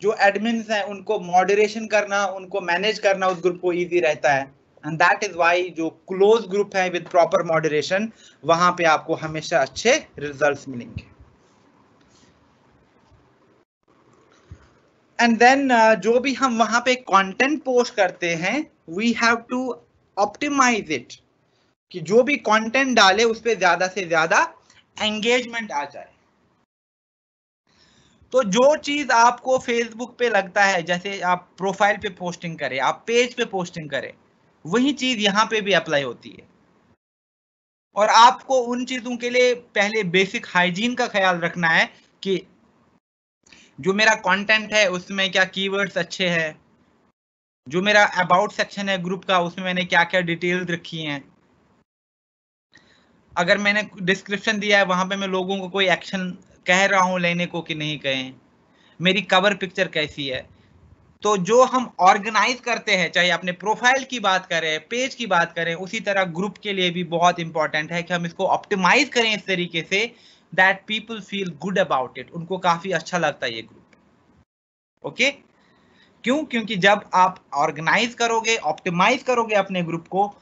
जो एडमिन्स हैं उनको मॉडरेशन करना, उनको मैनेज करना उस ग्रुप को इजी रहता है। एंड दैट इज वाई जो क्लोज ग्रुप है विद प्रॉपर मॉडरेशन, वहां पे आपको हमेशा अच्छे रिजल्ट्स मिलेंगे। एंड देन जो भी हम वहां पे कंटेंट पोस्ट करते हैं we have to optimise it, कि जो भी कंटेंट डाले उस पे ज्यादा से ज्यादा एंगेजमेंट आ जाए। तो जो चीज आपको फेसबुक पे लगता है, जैसे आप प्रोफाइल पे पोस्टिंग करें, आप पेज पे पोस्टिंग करें, वही चीज यहाँ पे भी अप्लाई होती है। और आपको उन चीजों के लिए पहले बेसिक हाइजीन का ख्याल रखना है कि जो मेरा कंटेंट है उसमें क्या कीवर्ड्स अच्छे हैं, जो मेरा अबाउट सेक्शन है ग्रुप का उसमें मैंने क्या क्या डिटेल्स रखी हैं, अगर मैंने डिस्क्रिप्शन दिया है वहां पे मैं लोगों को कोई एक्शन कह रहा हूं लेने को कि नहीं कहें, मेरी कवर पिक्चर कैसी है। तो जो हम ऑर्गेनाइज करते हैं, चाहे अपने प्रोफाइल की बात करें, पेज की बात करें, उसी तरह ग्रुप के लिए भी बहुत इंपॉर्टेंट है कि हम इसको ऑप्टिमाइज करें इस तरीके say that people feel good about it, उनको काफी अच्छा लगता है ये ग्रुप। ओके, क्यों? क्योंकि जब आप ऑर्गेनाइज करोगे, ऑप्टिमाइज करोगे अपने ग्रुप को,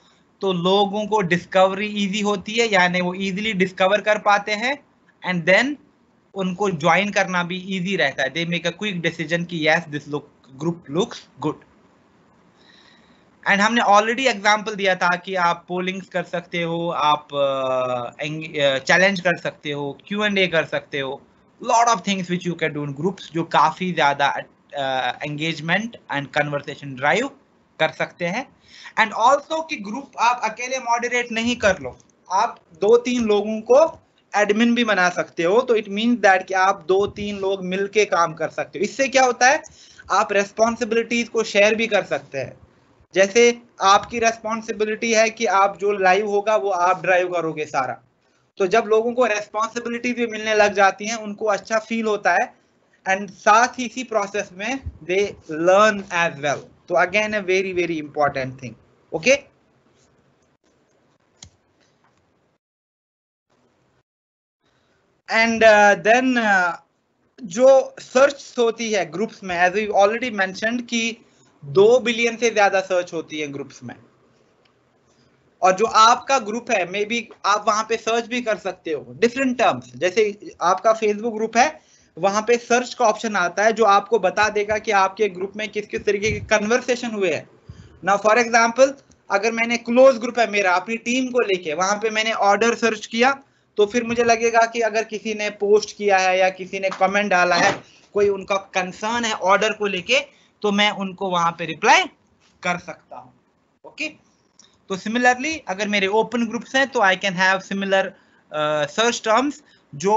तो लोगों को डिस्कवरी इजी होती है, यानी वो इजीली डिस्कवर कर पाते हैं, एंड देन उनको ज्वाइन करना भी इजी रहता है। They make a quick decision कि yes this group looks good. And हमने ऑलरेडी एग्जांपल दिया था कि आप पोलिंग्स कर सकते हो, आप चैलेंज कर सकते हो, Q&A कर सकते हो, lot of things which you can do in groups, जो काफी ज्यादा एंगेजमेंट एंड कन्वर्सेशन ड्राइव कर सकते हैं। एंड ऑल्सो कि ग्रुप आप अकेले मॉडरेट नहीं कर लो, आप 2-3 लोगों को एडमिन भी बना सकते हो। तो इट मीन्स दैट कि आप 2-3 लोग मिलके काम कर सकते हो। इससे क्या होता है, आप रेस्पॉन्सिबिलिटीज को शेयर भी कर सकते हैं। जैसे आपकी रेस्पॉन्सिबिलिटी है कि आप जो लाइव होगा वो आप ड्राइव करोगे सारा, तो जब लोगों को रेस्पॉन्सिबिलिटी भी मिलने लग जाती हैं उनको अच्छा फील होता है, एंड साथ ही इसी प्रोसेस में दे लर्न एज वेल। तो again a very very important thing. Okay, and then जो सर्च होती है ग्रुप्स में, एज वी ऑलरेडी मेंशन्ड कि 2 बिलियन से ज्यादा सर्च होती है ग्रुप्स में। और जो आपका ग्रुप है मे बी आप वहां पे सर्च भी कर सकते हो डिफरेंट टर्म्स। जैसे आपका फेसबुक ग्रुप है, वहां पे सर्च का ऑप्शन आता है जो आपको बता देगा कि आपके ग्रुप में किस किस तरीके के कन्वर्सेशन हुए हैं। ना फॉर एग्जांपल, अगर मैंने क्लोज ग्रुप है मेरा अपनी टीम को लेके, वहां पे मैंने ऑर्डर सर्च किया, तो फिर मुझे लगेगा कि अगर किसी ने पोस्ट किया है या किसी ने कमेंट डाला है, कोई उनका कंसर्न है ऑर्डर को लेके, तो मैं उनको वहां पे रिप्लाई कर सकता हूँ। ओके, तो सिमिलरली अगर मेरे ओपन ग्रुप्स हैं तो I can have similar search terms जो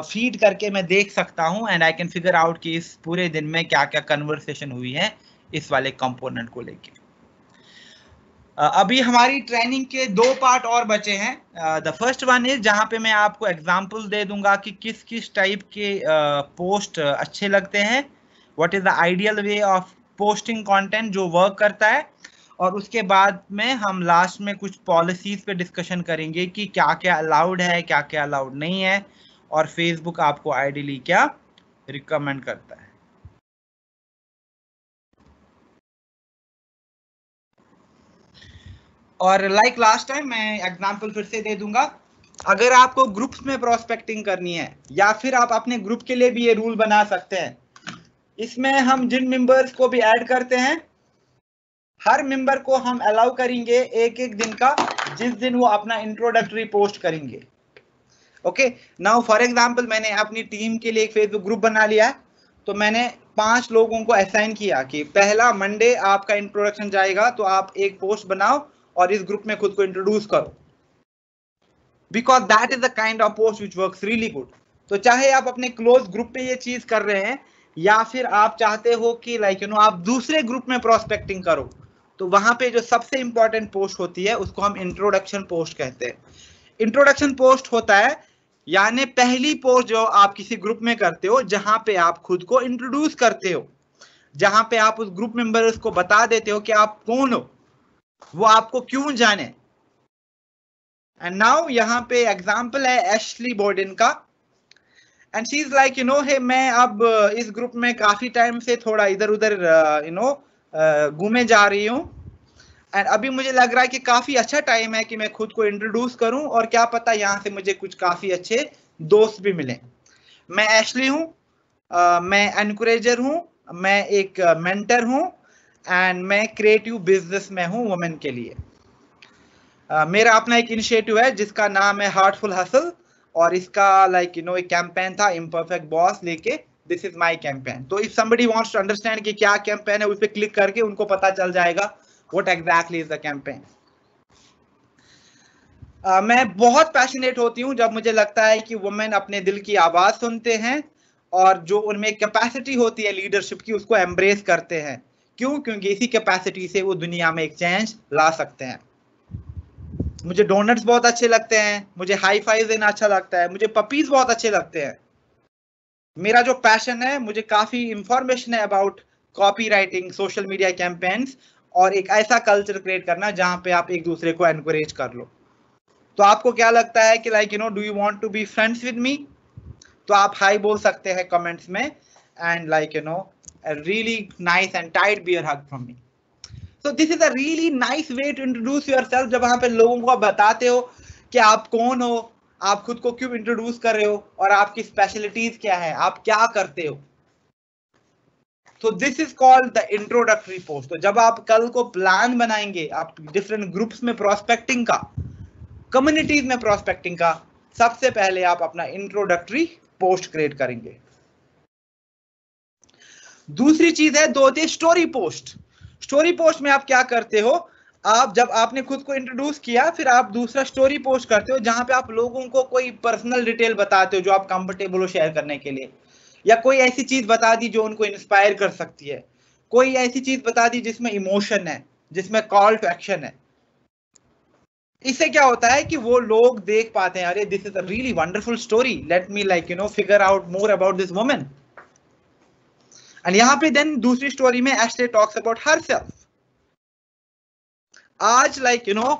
फीड करके मैं देख सकता हूं, and I can figure out कि इस पूरे दिन में क्या क्या कन्वर्सेशन हुई है इस वाले कंपोनेंट को लेके। अभी हमारी ट्रेनिंग के 2 पार्ट और बचे हैं। द फर्स्ट वन इज जहां पे मैं आपको एग्जांपल दे दूंगा कि किस किस टाइप के पोस्ट अच्छे लगते हैं, what is the ideal way of posting content जो वर्क करता है। और उसके बाद में हम लास्ट में कुछ पॉलिसीज पे डिस्कशन करेंगे कि क्या क्या अलाउड है, क्या क्या अलाउड नहीं है, और फेसबुक आपको आइडियली क्या रिकमेंड करता है। और लाइक लास्ट टाइम मैं एग्जांपल फिर से दे दूंगा, अगर आपको ग्रुप्स में प्रोस्पेक्टिंग करनी है, या फिर आप अपने ग्रुप के लिए भी ये रूल बना सकते हैं, इसमें हम जिन मेंबर्स को भी ऐड करते हैं, हर मेंबर को हम अलाउ करेंगे एक एक दिन का, जिस दिन वो अपना इंट्रोडक्टरी पोस्ट करेंगे। ओके, नाउ फॉर एग्जांपल मैंने अपनी टीम के लिए एक फेसबुक ग्रुप बना लिया है, तो मैंने 5 लोगों को असाइन किया कि पहला मंडे आपका इंट्रोडक्शन जाएगा, तो आप एक पोस्ट बनाओ और इस ग्रुप में खुद को इंट्रोड्यूस करो, because that is the kind of post which works really good. तो चाहे आप अपने क्लोज ग्रुप पे ये चीज कर रहे हैं, या फिर आप चाहते हो कि लाइक यू नो आप दूसरे ग्रुप में प्रोस्पेक्टिंग करो, तो वहां पे जो सबसे इंपॉर्टेंट पोस्ट होती है उसको हम इंट्रोडक्शन पोस्ट कहते हैं। इंट्रोडक्शन पोस्ट होता है यानी पहली पोस्ट जो आप किसी ग्रुप में करते हो, जहां पे आप खुद को इंट्रोड्यूस करते हो, जहां पे आप उस ग्रुप मेंबर्स को बता देते हो कि आप कौन हो, वो आपको क्यों जाने। एंड नाउ यहाँ पे एग्जांपल है एशली बोर्डन का, and she is like you know hey मैं अब इस ग्रुप में काफी टाइम से थोड़ा इधर उधर यू नो घूमे जा रही हूँ, एंड अभी मुझे लग रहा है कि काफी अच्छा टाइम है कि मैं खुद को इंट्रोड्यूस करूं, और क्या पता यहाँ से मुझे कुछ काफी अच्छे दोस्त भी मिले। मैं एशली हूँ, मैं एनकरेजर हूँ, मैं एक मेंटर हूँ, एंड मैं क्रिएटिव बिजनेस में हूँ वुमेन के लिए। मेरा अपना एक इनिशिएटिव है जिसका नाम है हार्टफुल हसल, और इसका लाइक यू नो एक कैंपेन था इम्परफेक्ट बॉस लेके, दिस इज माय कैंपेन। तो if somebody wants to understand कि क्या कैंपेन है, उस पर क्लिक करके उनको पता चल जाएगा what exactly is the campaign. मैं बहुत पैशनेट होती हूँ जब मुझे लगता है कि वुमेन अपने दिल की आवाज सुनते हैं, और जो उनमें कैपेसिटी होती है लीडरशिप की उसको एम्ब्रेस करते हैं। क्यों? क्योंकि इसी कैपेसिटी से वो दुनिया में एक चेंज ला सकते हैं। मुझे डोनट्स बहुत अच्छे लगते हैं, मुझे हाई फाइव देना अच्छा लगता है, मुझे पपीज बहुत अच्छे लगते हैं। मेरा जो पैशन है, मुझे काफी इंफॉर्मेशन है about copy writing, social media campaigns, और एक ऐसा कल्चर क्रिएट करना जहां पे आप एक दूसरे को एनकरेज कर लो। तो आपको क्या लगता है कि like you know do you want to be friends with me? तो आप हाई बोल सकते हैं कमेंट्स में, and like you know a really nice and tight beer hug from me. So this is a really nice way to introduce yourself, जब वहां पे लोगों को आप बताते हो कि आप कौन हो, आप खुद को क्यों इंट्रोड्यूस कर रहे हो, और आपकी स्पेशलिटीज क्या है, आप क्या करते हो। तो this is called the introductory post. तो जब आप कल को प्लान बनाएंगे आप डिफरेंट ग्रुप्स में प्रोस्पेक्टिंग का, कम्युनिटीज में प्रोस्पेक्टिंग का, सबसे पहले आप अपना इंट्रोडक्टरी पोस्ट क्रिएट करेंगे। दूसरी चीज है, दो होती है स्टोरी पोस्ट। स्टोरी पोस्ट में आप क्या करते हो, आप जब आपने खुद को इंट्रोड्यूस किया, फिर आप दूसरा स्टोरी पोस्ट करते हो जहां पे आप लोगों को कोई पर्सनल डिटेल बताते हो जो आप कंफर्टेबल हो शेयर करने के लिए, या कोई ऐसी चीज बता दी जो उनको इंस्पायर कर सकती है, कोई ऐसी चीज बता दी जिसमें इमोशन है, जिसमें कॉल टू एक्शन है। इससे क्या होता है कि वो लोग देख पाते हैं, अरे this is a really wonderful story, let me like you know figure out more about this woman. And यहाँ पे देन दूसरी स्टोरी में एशले टॉक्स अबाउट हरसेल्फ। आज like you know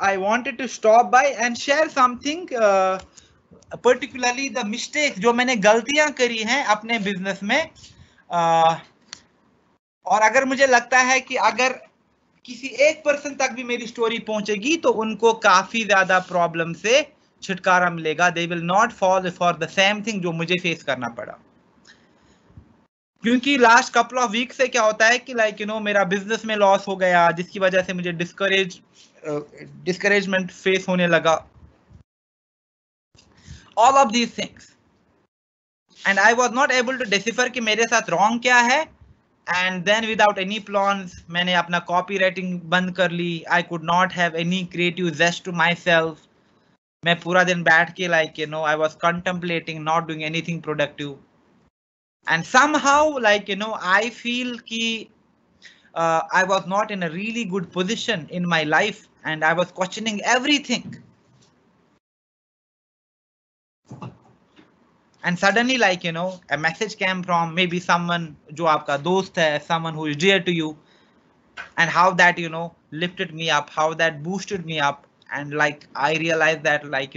I wanted to stop by and share something, particularly the mistake जो मैंने गलतियां करी हैं अपने बिजनेस में, और अगर मुझे लगता है कि अगर किसी एक पर्सन तक भी मेरी स्टोरी पहुंचेगी तो उनको काफी ज्यादा प्रॉब्लम से छुटकारा मिलेगा, they will not fall for the same thing जो मुझे फेस करना पड़ा। क्योंकि लास्ट कपल ऑफ वीक से क्या होता है कि लाइक यू नो मेरा बिजनेस में लॉस हो गया, जिसकी वजह से मुझे डिस्करेजमेंट फेस होने लगा, all of these things, and I was not able to decipher कि मेरे साथ रॉन्ग क्या है। And then without any plans मैंने अपना कॉपी राइटिंग बंद कर ली, I could not have any creative zest to myself. मैं पूरा दिन बैठ के like you know I was contemplating, not doing anything productive, and somehow like you know I feel ki I was not in a really good position in my life and I was questioning everything, and suddenly like you know a message came from maybe someone jo aapka dost hai, someone who is dear to you, and how that lifted me up, how that boosted me up, and like I realized that like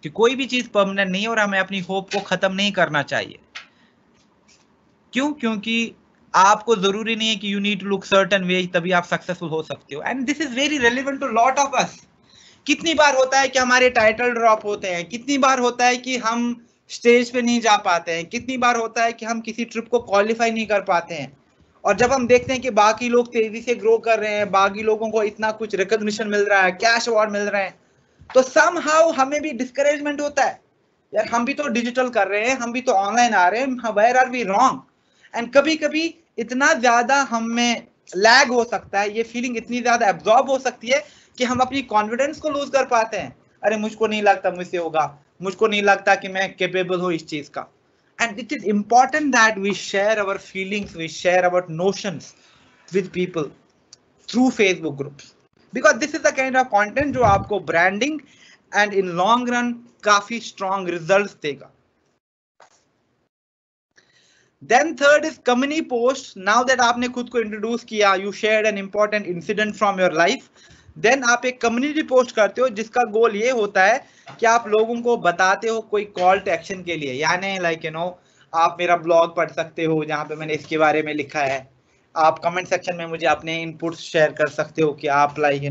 कि कोई भी चीज परमानेंट नहीं है और हमें अपनी होप को खत्म नहीं करना चाहिए। क्यों? क्योंकि आपको जरूरी नहीं है कि you need to look certain way तभी आप सक्सेसफुल हो सकते हो, and this is very relevant to lot of us. कितनी बार होता है कि हमारे टाइटल ड्रॉप होते हैं, कितनी बार होता है कि हम स्टेज पे नहीं जा पाते हैं, कितनी बार होता है कि हम किसी ट्रिप को क्वालिफाई नहीं कर पाते हैं, और जब हम देखते हैं कि बाकी लोग तेजी से ग्रो कर रहे हैं, बाकी लोगों को इतना कुछ रिकॉग्निशन मिल रहा है, कैश अवार्ड मिल रहे हैं, तो समहाउ हमें भी डिस्करेजमेंट होता है, यार हम भी तो डिजिटल कर रहे हैं, हम भी तो ऑनलाइन आ रहे हैं, where are we wrong? And कभी कभी इतना ज्यादा हम में लैग हो सकता है, ये फीलिंग इतनी ज्यादा एब्जॉर्ब हो सकती है कि हम अपनी कॉन्फिडेंस को लूज कर पाते हैं। अरे मुझको नहीं लगता मुझसे होगा, मुझको नहीं लगता कि मैं कैपेबल हूँ इस चीज का। And it is important that we share our feelings, we share our notions with people through Facebook groups, because this is the kind of content जो आपको branding and in long run काफी स्ट्रॉन्ग रिजल्ट्स देगा। Then third is community post. Now that आपने खुद को इंट्रोड्यूस किया, you shared an important incident from your life, then आप एक कम्युनिटी पोस्ट करते हो जिसका गोल ये होता है कि आप लोगों को बताते हो कोई कॉल टू एक्शन के लिए, यानी लाइक आप मेरा ब्लॉग पढ़ सकते हो जहाँ पे मैंने इसके बारे में लिखा है, आप कमेंट सेक्शन में मुझे अपने इनपुट्स शेयर कर सकते हो कि आप लाइक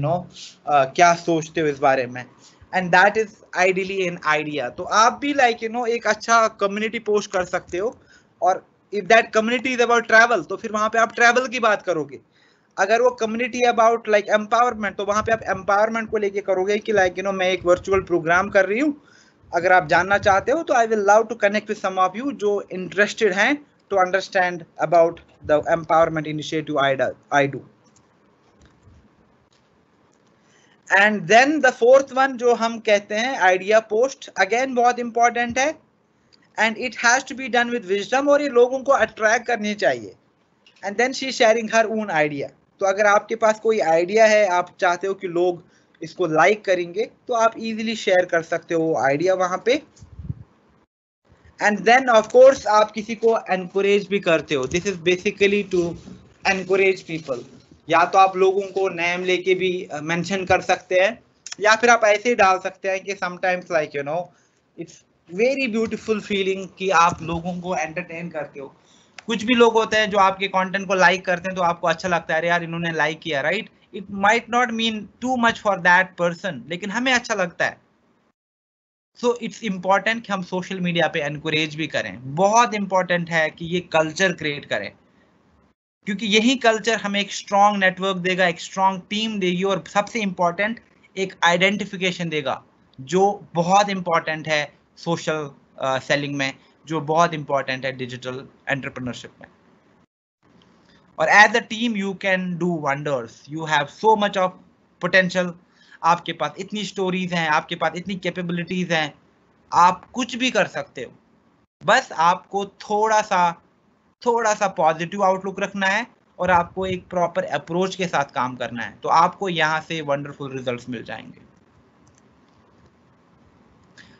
क्या सोचते हो इस बारे में, and that is ideally an idea. तो आप भी लाइक एक अच्छा कम्युनिटी पोस्ट कर सकते हो, और if that community is about travel तो फिर वहां पे आप ट्रैवल की बात करोगे। अगर वो कम्युनिटी अबाउट लाइक एम्पावरमेंट तो वहां पे आप एम्पावरमेंट को लेके करोगे कि लाइक मैं एक वर्चुअल प्रोग्राम कर रही हूँ, अगर आप जानना चाहते हो तो I will love to connect with some of you जो इंटरेस्टेड हैं to understand about the empowerment initiative I do. And then the fourth one जो हम कहते हैं आइडिया पोस्ट, अगेन बहुत इंपॉर्टेंट है, and it has to be done with wisdom, और ये लोगों को अट्रैक्ट करनी चाहिए। And then she sharing her own idea. तो अगर आपके पास कोई आइडिया है, आप चाहते हो कि लोग इसको लाइक करेंगे, तो आप इजीली शेयर कर सकते हो आइडिया वहां पे। एंड देन ऑफ कोर्स आप किसी को एनकरेज भी करते हो, this is basically to encourage people. या तो आप लोगों को नेम लेके भी मेंशन कर सकते हैं, या फिर आप ऐसे ही डाल सकते हैं कि sometimes like it's very beautiful feeling कि आप लोगों को एंटरटेन करते हो। कुछ भी लोग होते हैं जो आपके कंटेंट को लाइक करते हैं तो आपको अच्छा लगता है, अरे यार इन्होंने लाइक किया, right? It might not mean too much for that person, लेकिन हमें अच्छा लगता है। सो इट्स इंपॉर्टेंट कि हम सोशल मीडिया पे एनकरेज भी करें, बहुत इंपॉर्टेंट है कि ये कल्चर क्रिएट करें, क्योंकि यही कल्चर हमें एक स्ट्रॉन्ग नेटवर्क देगा, एक स्ट्रॉन्ग टीम देगी, और सबसे इंपॉर्टेंट एक आइडेंटिफिकेशन देगा, जो बहुत इंपॉर्टेंट है सोशल सेलिंग में, जो बहुत इंपॉर्टेंट है डिजिटल एंटरप्रेन्योरशिप में। और as a team you can do wonders, you have so much of potential, आपके पास इतनी स्टोरीज हैं, आपके पास इतनी कैपेबिलिटीज हैं, आप कुछ भी कर सकते हो। बस आपको थोड़ा सा पॉजिटिव आउटलुक रखना है, और आपको एक प्रॉपर अप्रोच के साथ काम करना है, तो आपको यहाँ से वंडरफुल रिजल्ट्स मिल जाएंगे।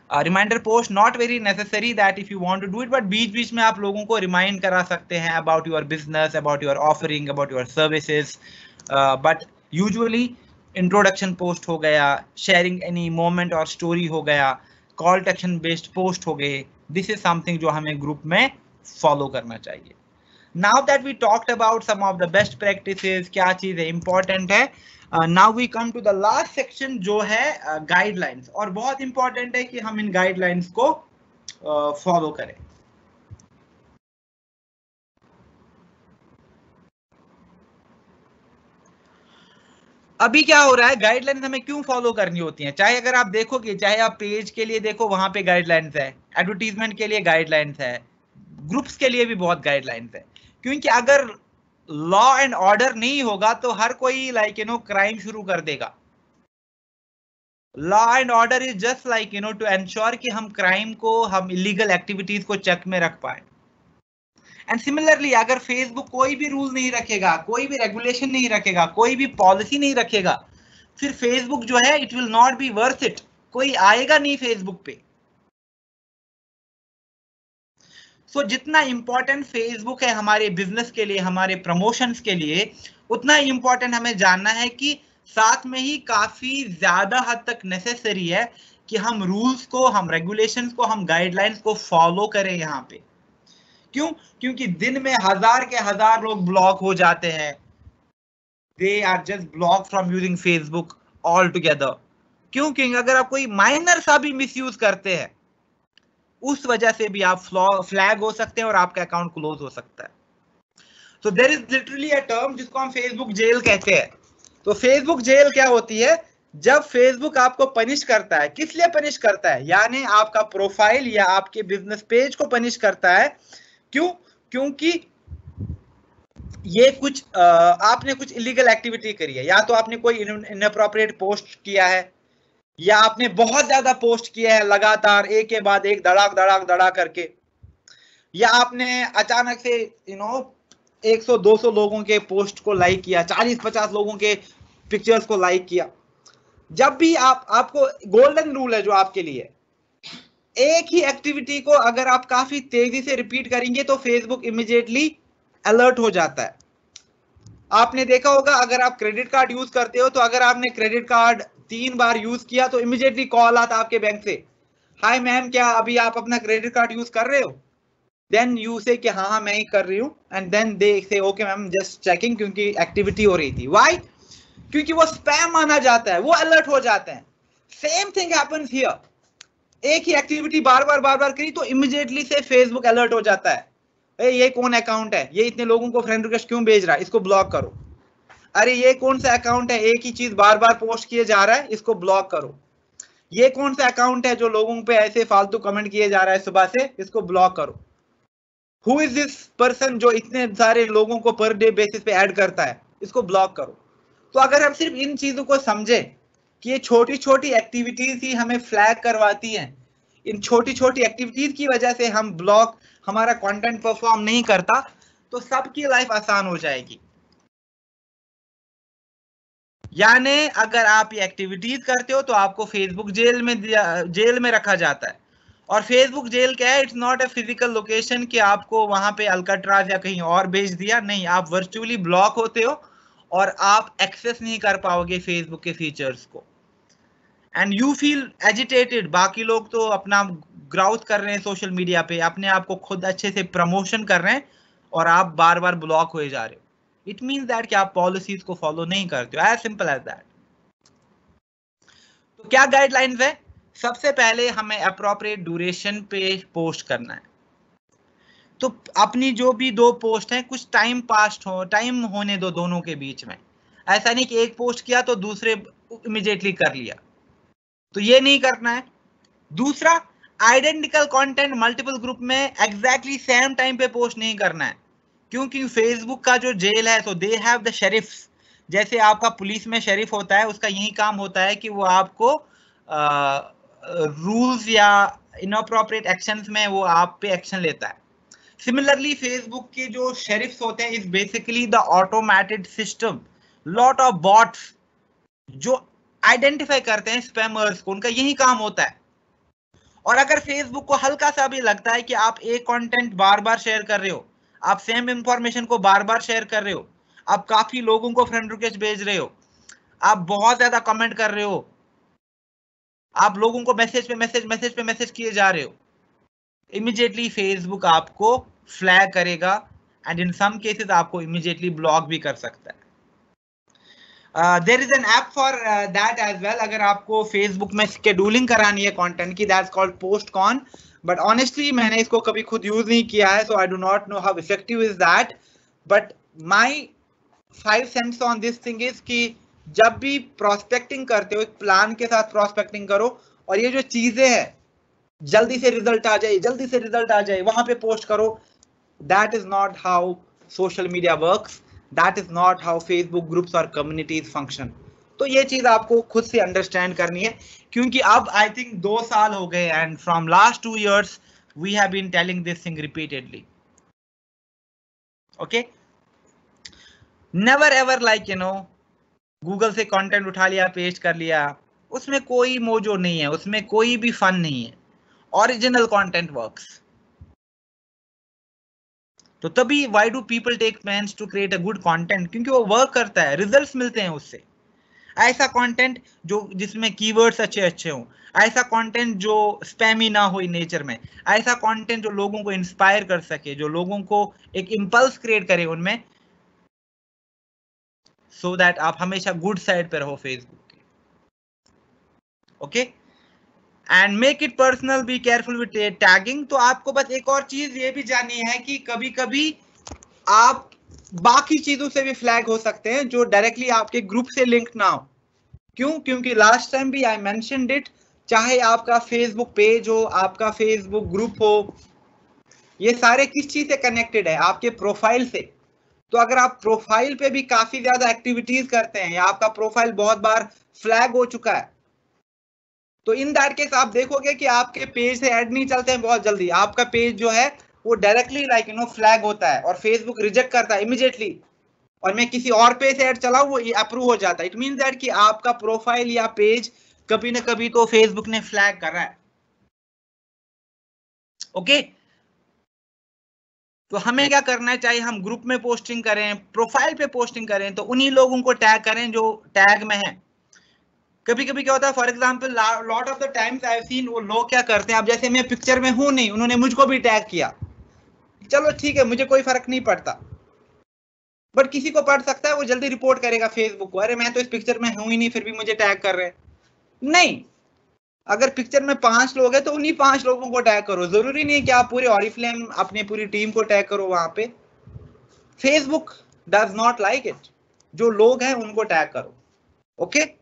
Reminder post not very necessary that if you want to do it, but बीच बीच में आप लोगों को रिमाइंड करा सकते हैं about your business, about your offering, about your services, but usually introduction post हो गया, शेयरिंग एनी मोमेंट और स्टोरी हो गया, call to action based post हो गए, दिस इज समथिंग जो हमें ग्रुप में फॉलो करना चाहिए। Now that we talked about some of the best practices, क्या चीजें इंपॉर्टेंट है, now we come to the last section जो है गाइडलाइंस, और बहुत इंपॉर्टेंट है कि हम इन गाइडलाइंस को फॉलो करें। अभी क्या हो रहा है, गाइडलाइंस हमें क्यों फॉलो करनी होती हैं? चाहे अगर आप देखोगे, चाहे आप पेज के लिए देखो, वहां पे गाइडलाइंस है, एडवर्टीजमेंट के लिए गाइडलाइंस है, ग्रुप्स के लिए भी बहुत गाइडलाइंस है, क्योंकि अगर लॉ एंड ऑर्डर नहीं होगा तो हर कोई लाइक क्राइम शुरू कर देगा। Law and order is just like to ensure कि हम क्राइम को, हम इलीगल एक्टिविटीज को चेक में रख पाए। एंड सिमिलरली अगर फेसबुक कोई भी रूल नहीं रखेगा, कोई भी रेगुलेशन नहीं रखेगा, कोई भी पॉलिसी नहीं रखेगा, फिर फेसबुक जो है it will not be worth it, कोई आएगा नहीं फेसबुक पे। सो जितना इंपॉर्टेंट फेसबुक है हमारे बिजनेस के लिए, हमारे प्रमोशंस के लिए, उतना ही इंपॉर्टेंट हमें जानना है कि साथ में ही काफी ज्यादा हद तक नेसेसरी है कि हम रूल्स को, हम रेगुलेशंस को, हम गाइडलाइंस को फॉलो करें यहाँ पे। क्यों? क्योंकि दिन में हजार के हजार लोग ब्लॉक हो जाते हैं। They are just block from using Facebook all together. क्यों? क्योंकि अगर आप कोई माइनर सा भी मिसयूज करते हैं, उस वजह से भी आप फ्लैग हो सकते हैं और आपका अकाउंट क्लोज हो सकता है। तो there is literally a term जिसको हम फेसबुक जेल कहते हैं। तो फेसबुक जेल क्या होती है? जब फेसबुक आपको पनिश करता है, किस लिए पनिश करता है? यानी आपका प्रोफाइल या आपके बिजनेस पेज को पनिश करता है। क्यों? क्योंकि ये कुछ आपने कुछ इलीगल एक्टिविटी करी है, या तो आपने कोई इनअप्रोप्रिएट पोस्ट किया है, या आपने बहुत ज्यादा पोस्ट किया है लगातार एक के बाद एक धड़ाक करके, या आपने अचानक से 100-200 लोगों के पोस्ट को लाइक किया, 40-50 लोगों के पिक्चर्स को लाइक किया। जब भी आपको गोल्डन रूल है जो आपके लिए, एक ही एक्टिविटी को अगर आप काफी तेजी से रिपीट करेंगे तो फेसबुक इमीडिएटली अलर्ट हो जाता है। आपने देखा होगा, अगर आप क्रेडिट कार्ड यूज करते हो तो अगर आपने क्रेडिट कार्ड 3 बार यूज किया तो इमीडिएटली कॉल आता आपके बैंक से, हाय मैम क्या अभी आप अपना क्रेडिट कार्ड यूज कर रहे हो? देन यू से कि हाँ मैं ही कर रही हूँ, एंड देन दे से ओके मैम जस्ट चेकिंग, क्योंकि एक्टिविटी हो रही थी। व्हाई? क्योंकि वो स्पैम माना जाता है, वो अलर्ट हो जाते हैं। Same thing happens here. एक ही एक्टिविटी बार बार करी तो इमीडिएटली से फेसबुक अलर्ट हो जाता है, ये कौन अकाउंट है, ये इतने लोगों को फ्रेंड रिक्वेस्ट क्यों भेज रहा है, इसको ब्लॉक करो। अरे ये कौन सा अकाउंट है, एक ही चीज बार पोस्ट किए जा रहा है, इसको ब्लॉक करो। ये कौन सा अकाउंट है जो लोगों पे ऐसे फालतू कमेंट किए जा रहा है सुबह से, इसको ब्लॉक करो। हु इज दिस पर्सन जो इतने सारे लोगों को पर डे बेसिस पे ऐड करता है, इसको ब्लॉक करो। तो अगर हम सिर्फ इन चीजों को समझे कि ये छोटी छोटी एक्टिविटीज ही हमें फ्लैग करवाती हैं, इन छोटी छोटी एक्टिविटीज की वजह से हम ब्लॉक, हमारा कंटेंट परफॉर्म नहीं करता, तो सबकी लाइफ आसान हो जाएगी। यानी अगर आप ये एक्टिविटीज करते हो तो आपको फेसबुक जेल में रखा जाता है। और फेसबुक जेल क्या है? It's not a physical location कि आपको वहां पे अल्काट्राज या कहीं और भेज दिया, नहीं, आप वर्चुअली ब्लॉक होते हो और आप एक्सेस नहीं कर पाओगे फेसबुक के फीचर्स को। And you feel agitated. बाकी लोग तो अपना ग्राउथ कर रहे हैं सोशल मीडिया पे, अपने आप को खुद अच्छे से प्रमोशन कर रहे हैं, और आप बार बार ब्लॉक हुए जा रहे हो। इट मीन्स दैट कि आप पॉलिसीज को फॉलो नहीं करते हो, एज सिंपल एज दैट। तो क्या गाइडलाइंस है? सबसे पहले हमें अप्रोप्रिएट ड्यूरेशन पे पोस्ट करना है। तो अपनी जो भी 2 पोस्ट हैं, कुछ टाइम होने दो दोनों के बीच में। ऐसा नहीं कि एक पोस्ट किया तो दूसरे इमीडिएटली कर लिया, तो ये नहीं करना है। दूसरा, आइडेंटिकल कंटेंट मल्टीपल ग्रुप में एग्जैक्टली सेम टाइम पे पोस्ट नहीं करना है, क्योंकि फेसबुक का जो जेल है, तो दे हैव द शेरिफ्स। जैसे आपका पुलिस में शेरिफ होता है, उसका यही काम होता है कि वो आपको रूल्स या इनअप्रोप्रिएट एक्शंस में वो आप पे एक्शन लेता है। सिमिलरली फेसबुक के जो शेरिफ्स होते हैं is basically the automated system, lot of bots जो आइडेंटिफाई करते हैं स्पैमर्स को, उनका यही काम होता है। और अगर फेसबुक को हल्का सा भी लगता है कि आप एक कंटेंट बार बार शेयर कर रहे हो, आप सेम इंफॉर्मेशन को बार बार शेयर कर रहे हो, आप काफी लोगों को फ्रेंड रिक्वेस्ट भेज रहे हो, आप बहुत ज्यादा कमेंट कर रहे हो, आप लोगों को मैसेज पे मैसेज किए जा रहे हो, इमीडिएटली फेसबुक आपको फ्लैग करेगा, एंड इन सम केसेस आपको इमीडिएटली ब्लॉक भी कर सकता है। There is an app for that as well. अगर आपको फेसबुक में शेड्यूलिंग करानी है कंटेंट की, that's called Postcron. But honestly मैंने इसको कभी खुद यूज नहीं किया है, so I do not know how effective is that. But my 5 cents on this thing is कि जब भी प्रोस्पेक्टिंग करते हो, एक प्लान के साथ प्रोस्पेक्टिंग करो, और ये जो चीजें हैं जल्दी से रिजल्ट आ जाए वहां पे पोस्ट करो, that is not how social media works, that is not how Facebook groups और कम्युनिटीज फंक्शन। तो ये चीज आपको खुद से अंडरस्टैंड करनी है, क्योंकि अब आई थिंक 2 साल हो गए, and from last 2 years we have been telling this thing repeatedly. Okay, never ever like Google से कंटेंट उठा लिया, पेस्ट कर लिया, उसमें कोई मोजो नहीं है, उसमें कोई भी फन नहीं है। Original content works. तो तभी why do people take pains to create a good content, क्योंकि वो वर्क करता है, रिजल्ट्स मिलते हैं उससे। ऐसा कंटेंट जो जिसमें कीवर्ड्स अच्छे अच्छे हों, ऐसा कंटेंट जो स्पैमी ना हो इन नेचर में, ऐसा कंटेंट जो लोगों को इंस्पायर कर सके, जो लोगों को एक इंपल्स क्रिएट करे उनमें, सो दैट आप हमेशा गुड साइड पे रहो फेसबुक के। Okay, and make it personal, be careful with tagging. तो आपको बस एक और चीज ये भी जाननी है कि कभी कभी आप बाकी चीजों से भी फ्लैग हो सकते हैं जो डायरेक्टली आपके ग्रुप से लिंक ना हो। क्यों? क्योंकि लास्ट टाइम भी आई मेंशनड इट, चाहे आपका फेसबुक पेज हो, आपका फेसबुक ग्रुप हो, ये सारे किस चीज से कनेक्टेड है? आपके प्रोफाइल से। तो अगर आप प्रोफाइल पे भी काफी ज्यादा एक्टिविटीज करते हैं या आपका प्रोफाइल बहुत बार फ्लैग हो चुका है, तो इन दैट केस आप देखोगे कि आपके पेज से ऐड नहीं चलते हैं बहुत जल्दी, आपका पेज जो है वो डायरेक्टली फ्लैग होता है और फेसबुक रिजेक्ट करता है इमीडिएटली, और मैं किसी और पेज से ऐड चलाऊं वो अप्रूव हो जाता है। इट मींस दैट कि आपका प्रोफाइल या पेज कभी ना कभी तो फेसबुक ने फ्लैग कर रहा है। ओके, तो हमें क्या करना है, चाहे हम ग्रुप में पोस्टिंग करें, प्रोफाइल पे पोस्टिंग करें, तो उन्हीं लोगों को टैग करें जो टैग में है। कभी कभी क्या होता है, for example lot of the times I have seen, वो लोग क्या करते हैं, अब जैसे मैं पिक्चर में हूं नहीं, उन्होंने मुझको भी टैग किया, चलो ठीक है, मुझे कोई फर्क नहीं पड़ता, बट किसी को पड़ सकता है, वो जल्दी रिपोर्ट करेगा फेसबुक को, अरे मैं तो इस पिक्चर में हूं ही नहीं फिर भी मुझे टैग कर रहे हैं। नहीं, अगर पिक्चर में 5 लोग हैं तो उन्हीं 5 लोगों को टैग करो, जरूरी नहीं है कि आप पूरे ऑरिफ्लेम अपने पूरी टीम को टैग करो वहां पे। Facebook does not like it, जो लोग हैं उनको टैग करो। ओके,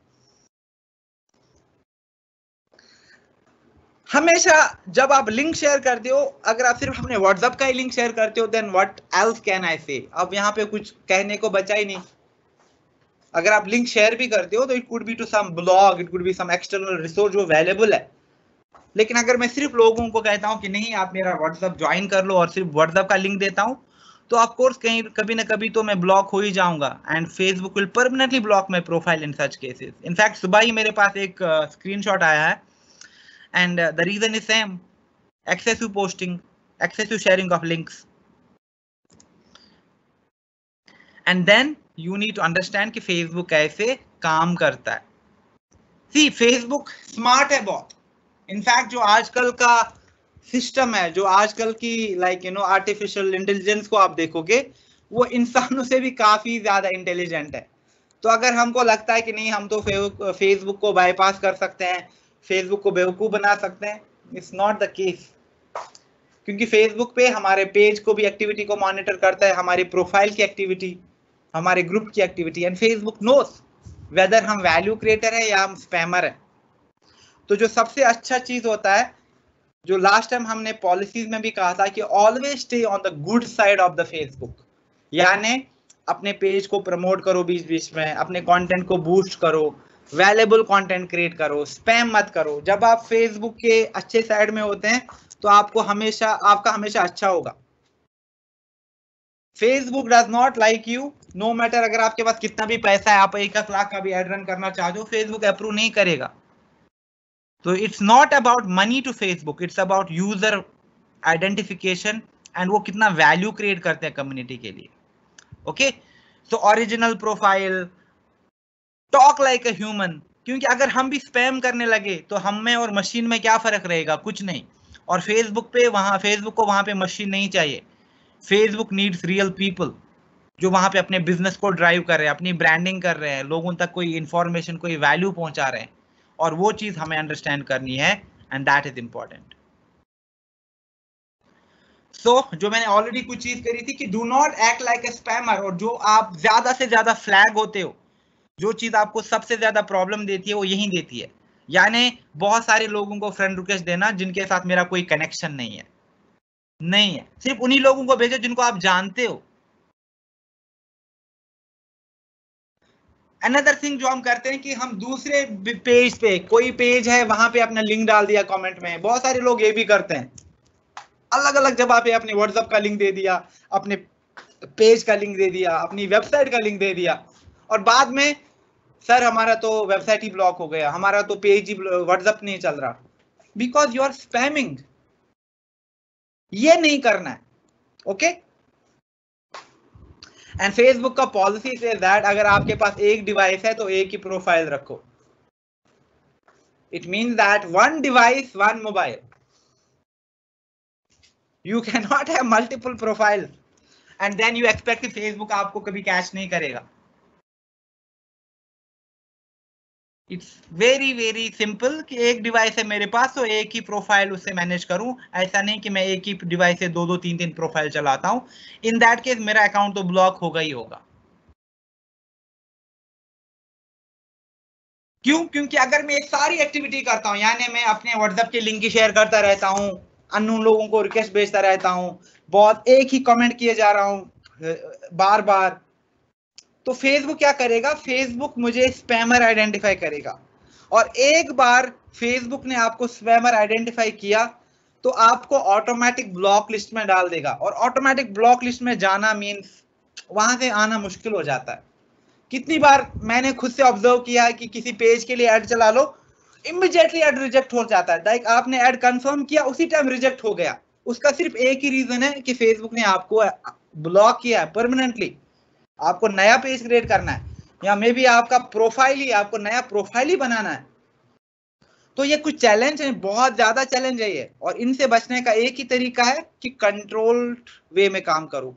हमेशा जब आप लिंक शेयर करते हो, अगर आप सिर्फ अपने व्हाट्सएप का ही लिंक शेयर करते हो, then what else can I say, अब यहाँ पे कुछ कहने को बचा ही नहीं। अगर आप लिंक शेयर भी करते हो तो it could be to some blog, it could be some external resource जो अवेलेबल है। लेकिन अगर मैं सिर्फ लोगों को कहता हूं कि नहीं आप मेरा व्हाट्सएप ज्वाइन कर लो और सिर्फ व्हाट्सएप का लिंक देता हूं, तो ऑफ कोर्स कहीं कभी ना कभी तो मैं ब्लॉक हो ही जाऊंगा, and Facebook will permanently block my profile in such cases. In fact सुबह ही मेरे पास एक स्क्रीनशॉट आया है, and the reason is same, excessive posting, excessive sharing of links. And then you need to understand कि Facebook कैसे काम करता है। See, Facebook स्मार्ट है बहुत। इनफैक्ट जो आजकल का सिस्टम है, जो आजकल की आर्टिफिशियल इंटेलिजेंस को आप देखोगे, वो इंसानों से भी काफी ज्यादा इंटेलिजेंट है। तो अगर हमको लगता है कि नहीं हम तो फेसबुक को बाईपास कर सकते हैं, फेसबुक को बेवकूफ बना सकते हैं, इट्स नॉट द केस। क्योंकि फेसबुक पे हमारे पेज को भी एक्टिविटी को मॉनिटर करता है, हमारी प्रोफाइल की एक्टिविटी, हमारे ग्रुप की activity, and Facebook knows whether हम वैल्यू क्रिएटर है या हम स्पैमर है। तो जो सबसे अच्छा चीज होता है, जो लास्ट टाइम हमने पॉलिसीज में भी कहा था कि always stay on the good side of the Facebook, यानी अपने पेज को प्रमोट करो बीच बीच में, अपने कंटेंट को बूस्ट करो, वैल्यूएबल कंटेंट क्रिएट करो, स्पैम मत करो। जब आप फेसबुक के अच्छे साइड में होते हैं तो आपको हमेशा आपका हमेशा अच्छा होगा। Facebook does not like you, no matter अगर आपके पास कितना भी पैसा है, आप 1 लाख का भी एड रन करना चाहते हो, फेसबुक अप्रूव नहीं करेगा। तो it's not about money to Facebook, it's about user identification, and वो कितना वैल्यू क्रिएट करते हैं कम्युनिटी के लिए। Okay, so original profile, talk like a human, क्योंकि अगर हम भी स्पैम करने लगे तो हम में और मशीन में क्या फर्क रहेगा? कुछ नहीं। और फेसबुक को वहां पे मशीन नहीं चाहिए। फेसबुक नीड्स रियल पीपल जो वहां पे अपने बिजनेस को ड्राइव कर रहे हैं, अपनी ब्रांडिंग कर रहे हैं, लोगों तक कोई इंफॉर्मेशन, कोई वैल्यू पहुंचा रहे हैं, और वो चीज हमें अंडरस्टैंड करनी है, एंड दैट इज इंपॉर्टेंट। सो जो मैंने ऑलरेडी कुछ चीज करी थी कि do not act like a spammer, और जो आप ज्यादा से ज्यादा फ्लैग होते हो, जो चीज आपको सबसे ज्यादा प्रॉब्लम देती है वो यही देती है, यानी बहुत सारे लोगों को फ्रेंड रिक्वेस्ट देना जिनके साथ मेरा कोई कनेक्शन नहीं है, सिर्फ उन्हीं लोगों को भेजो जिनको आप जानते हो। अनदर थिंग जो हम करते हैं कि हम दूसरे पेज पे, कोई पेज है वहां पे अपना लिंक डाल दिया कमेंट में, बहुत सारे लोग ये भी करते हैं, अलग अलग जगह पे अपने व्हाट्सएप का लिंक दे दिया, अपने पेज का लिंक दे दिया, अपनी वेबसाइट का लिंक दे दिया, और बाद में सर हमारा तो वेबसाइट ही ब्लॉक हो गया, हमारा तो पेज ही व्हाट्सएप नहीं चल रहा, बिकॉज यू आर स्पैमिंग। ये नहीं करना है। ओके, एंड फेसबुक का पॉलिसी से दैट अगर आपके पास एक डिवाइस है तो एक ही प्रोफाइल रखो. It means that one device one mobile. You can not have multiple profile and then you expect कि फेसबुक आपको कभी कैच नहीं करेगा. इट्स वेरी वेरी सिंपल कि एक डिवाइस है मेरे पास तो एक ही प्रोफाइल उससे मैनेज करूं. ऐसा नहीं कि मैं एक ही डिवाइस से दो तीन प्रोफाइल चलाता हूं. इन दैट केस मेरा अकाउंट तो ब्लॉक होगा ही होगा. क्यों? क्योंकि अगर मैं सारी एक्टिविटी करता हूं, यानी मैं अपने व्हाट्सएप के लिंक शेयर करता रहता हूं, अननोन लोगों को रिक्वेस्ट भेजता रहता हूं, बहुत एक ही कमेंट किए जा रहा हूं बार बार, तो फेसबुक क्या करेगा? फेसबुक मुझे स्पैमर आइडेंटिफाई करेगा. और एक बार फेसबुक ने आपको स्पैमर आइडेंटिफाई किया तो आपको ऑटोमेटिक ब्लॉक लिस्ट में डाल देगा. और ऑटोमेटिक ब्लॉक लिस्ट में जाना मींस वहां से आना मुश्किल हो जाता है. कितनी बार मैंने खुद से ऑब्जर्व किया है कि किसी पेज के लिए ऐड चला लो, इमीडिएटली ऐड रिजेक्ट हो जाता है. लाइक आपने ऐड कंफर्म किया, उसी टाइम रिजेक्ट हो गया. उसका सिर्फ एक ही रीजन है कि फेसबुक ने आपको ब्लॉक किया है परमानेंटली. आपको नया पेज क्रिएट करना है या मे बी आपका प्रोफाइल ही, आपको नया प्रोफाइल ही बनाना है. तो ये कुछ चैलेंज है, बहुत ज्यादा चैलेंज है ये. और इनसे बचने का एक ही तरीका है कि कंट्रोल्ड वे में काम करो,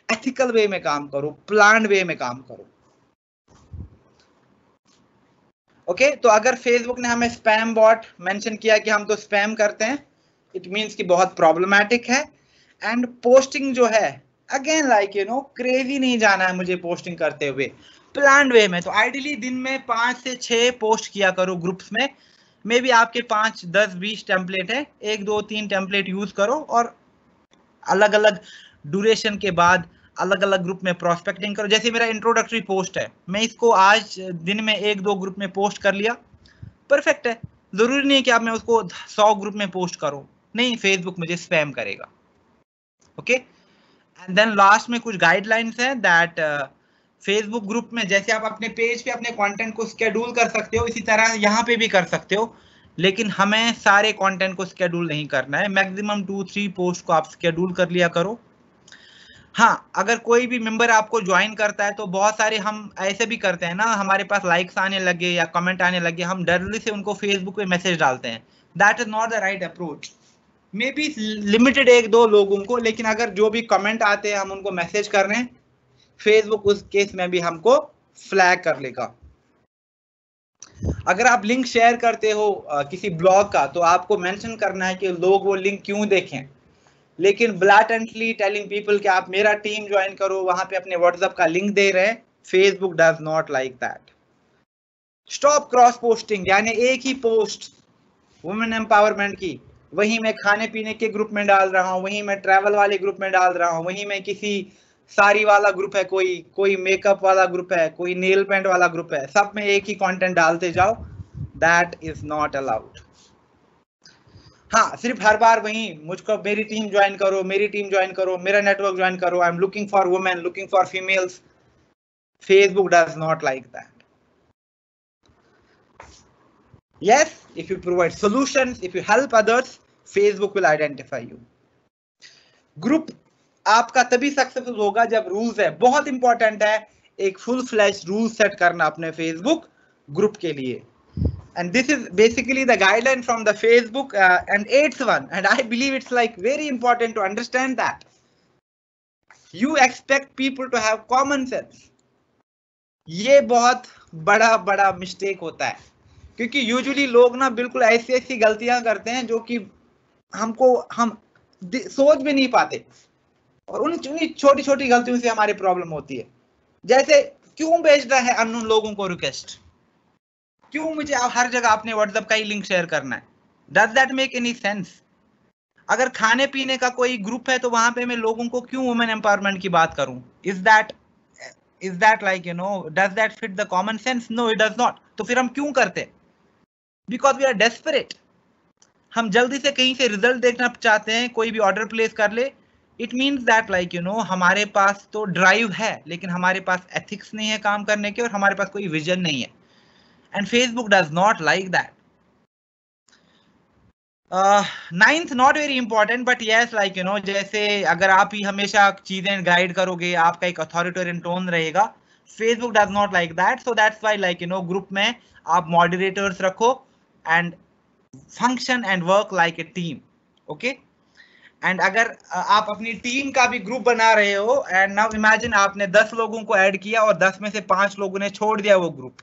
एथिकल वे में काम करो, प्लान्ड वे में काम करो. ओके तो अगर फेसबुक ने हमें स्पैम बॉट मेंशन किया कि हम तो स्पैम करते हैं, इट मींस कि बहुत प्रॉब्लमैटिक है. एंड पोस्टिंग जो है अगेन लाइक क्रेजी नहीं जाना है मुझे पोस्टिंग करते हुए, प्लान्ड वे में. तो आइडियली दिन में 5 से 6 पोस्ट किया करो ग्रुप्स में. मे बी आपके 5, 10, 20 टेम्पलेट है, 1, 2, 3 टेम्पलेट यूज करो और अलग अलग ड्यूरेशन के बाद अलग अलग ग्रुप में प्रोस्पेक्टिंग करो. जैसे मेरा इंट्रोडक्टरी पोस्ट है, मैं इसको आज दिन में 1-2 ग्रुप में पोस्ट कर लिया, परफेक्ट है. जरूरी नहीं है कि आप मैं उसको 100 ग्रुप में पोस्ट करो, नहीं, फेसबुक मुझे स्पैम करेगा. ओके एंड देन लास्ट में कुछ गाइडलाइंस है दैट फेसबुक ग्रुप में जैसे आप अपने पेज पे अपने कंटेंट को शेड्यूल कर सकते हो, इसी तरह यहाँ पे भी कर सकते हो. लेकिन हमें सारे कंटेंट को शेड्यूल नहीं करना है. मैक्सिमम 2-3 पोस्ट को आप शेड्यूल कर लिया करो. हाँ, अगर कोई भी मेंबर आपको ज्वाइन करता है तो बहुत सारे हम ऐसे भी करते हैं ना, हमारे पास लाइक्स आने लगे या कमेंट आने लगे, हम डरली से उनको फेसबुक पे मैसेज डालते हैं. That is not the right approach. May be limited 1-2 लोगों को, लेकिन अगर जो भी कमेंट आते हैं हम उनको मैसेज कर रहे हैं, फेसबुक उस केस में भी हमको फ्लैग कर लेगा. अगर आप लिंक शेयर करते हो किसी ब्लॉग का, तो आपको मेंशन करना है कि लोग वो लिंक क्यों देखें. लेकिन ब्लैटेंटली टेलिंग पीपल कि आप मेरा टीम ज्वाइन करो, वहां पे अपने व्हाट्सएप का लिंक दे रहे हैं, Facebook does not like that. Stop cross posting, यानी एक ही पोस्ट वुमेन एम्पावरमेंट की, वहीं मैं खाने पीने के ग्रुप में डाल रहा हूं, वहीं मैं ट्रैवल वाले ग्रुप में डाल रहा हूं, वहीं मैं किसी साड़ी वाला ग्रुप है, कोई मेकअप वाला ग्रुप है, कोई नेल पेंट वाला ग्रुप है, सब में एक ही कंटेंट डालते जाओ. That is not allowed. हाँ, सिर्फ हर बार वही मुझको मेरी टीम ज्वाइन करो, मेरी टीम ज्वाइन करो, मेरा नेटवर्क ज्वाइन करो, I am looking for women, looking for females. Facebook does not like that. Yes, if you provide solutions, if you help others, Facebook will identify you. Group आपका तभी सक्सेसफुल होगा जब रूल्स है. बहुत इंपॉर्टेंट है एक फुल फ्लैश रूल सेट करना अपने फेसबुक ग्रुप के लिए. And this is basically the guideline from the Facebook and eighth one, and I believe it's like very important to understand that you expect people to have common sense. ये बहुत बड़ा मिस्टेक होता है, क्योंकि यूजुअली लोग ना बिल्कुल ऐसी गलतियां करते हैं जो कि हम सोच भी नहीं पाते, और उन छोटी छोटी गलतियों से हमारी प्रॉब्लम होती है. जैसे क्यों भेज रहा है अननोन लोगों को रिक्वेस्ट, क्यों मुझे हर जगह अपने व्हाट्सएप का ही लिंक शेयर करना है. Does that make any sense? अगर खाने पीने का कोई ग्रुप है तो वहां पे मैं लोगों को क्यों वुमेन एम्पावरमेंट की बात करूं? Is that like does that fit the common sense? No, it does not. तो फिर हम क्यों करते? Because we are desperate. हम जल्दी से कहीं से रिजल्ट देखना चाहते हैं, कोई भी ऑर्डर प्लेस कर ले. इट मीन्स दैट लाइक हमारे पास तो ड्राइव है, लेकिन हमारे पास एथिक्स नहीं है काम करने के, और हमारे पास कोई विजन नहीं है. And Facebook does not like that. Ninth not very important but yes like you no, जैसे अगर आप ही हमेशा चीजें गाइड करोगे, आपका एक अथॉरिटेरियन टोन रहेगा, Facebook does not like that, so that's why like you no group में आप मॉडरेटर्स रखो and function and work like a team, okay. And अगर आप अपनी टीम का भी ग्रुप बना रहे हो एंड नाउ इमेजिन आपने 10 लोगों को ऐड किया और 10 में से 5 लोगों ने छोड़ दिया वो ग्रुप,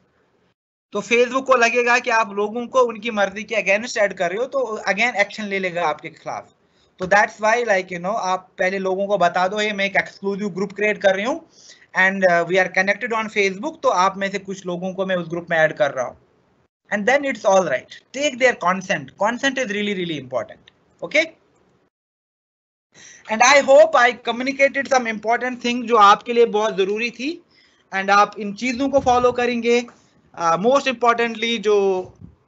तो फेसबुक को लगेगा कि आप लोगों को उनकी मर्जी के अगेंस्ट ऐड कर रहे हो, तो अगेन एक्शन ले लेगा आपके खिलाफ। तो that's why like you no आप पहले लोगों को बता दो ये मैं एक एक्सक्लूसिव ग्रुप क्रिएट कर रही हूँ and we are connected on Facebook, तो आप में से कुछ लोगों को मैं उस ग्रुप में ऐड कर रहा हूँ, and then it's all right, take their consent is really really important, okay। And I hope I communicated some important thing जो आपके लिए बहुत जरूरी थी, एंड आप इन चीजों को फॉलो करेंगे। मोस्ट इंपॉर्टेंटली जो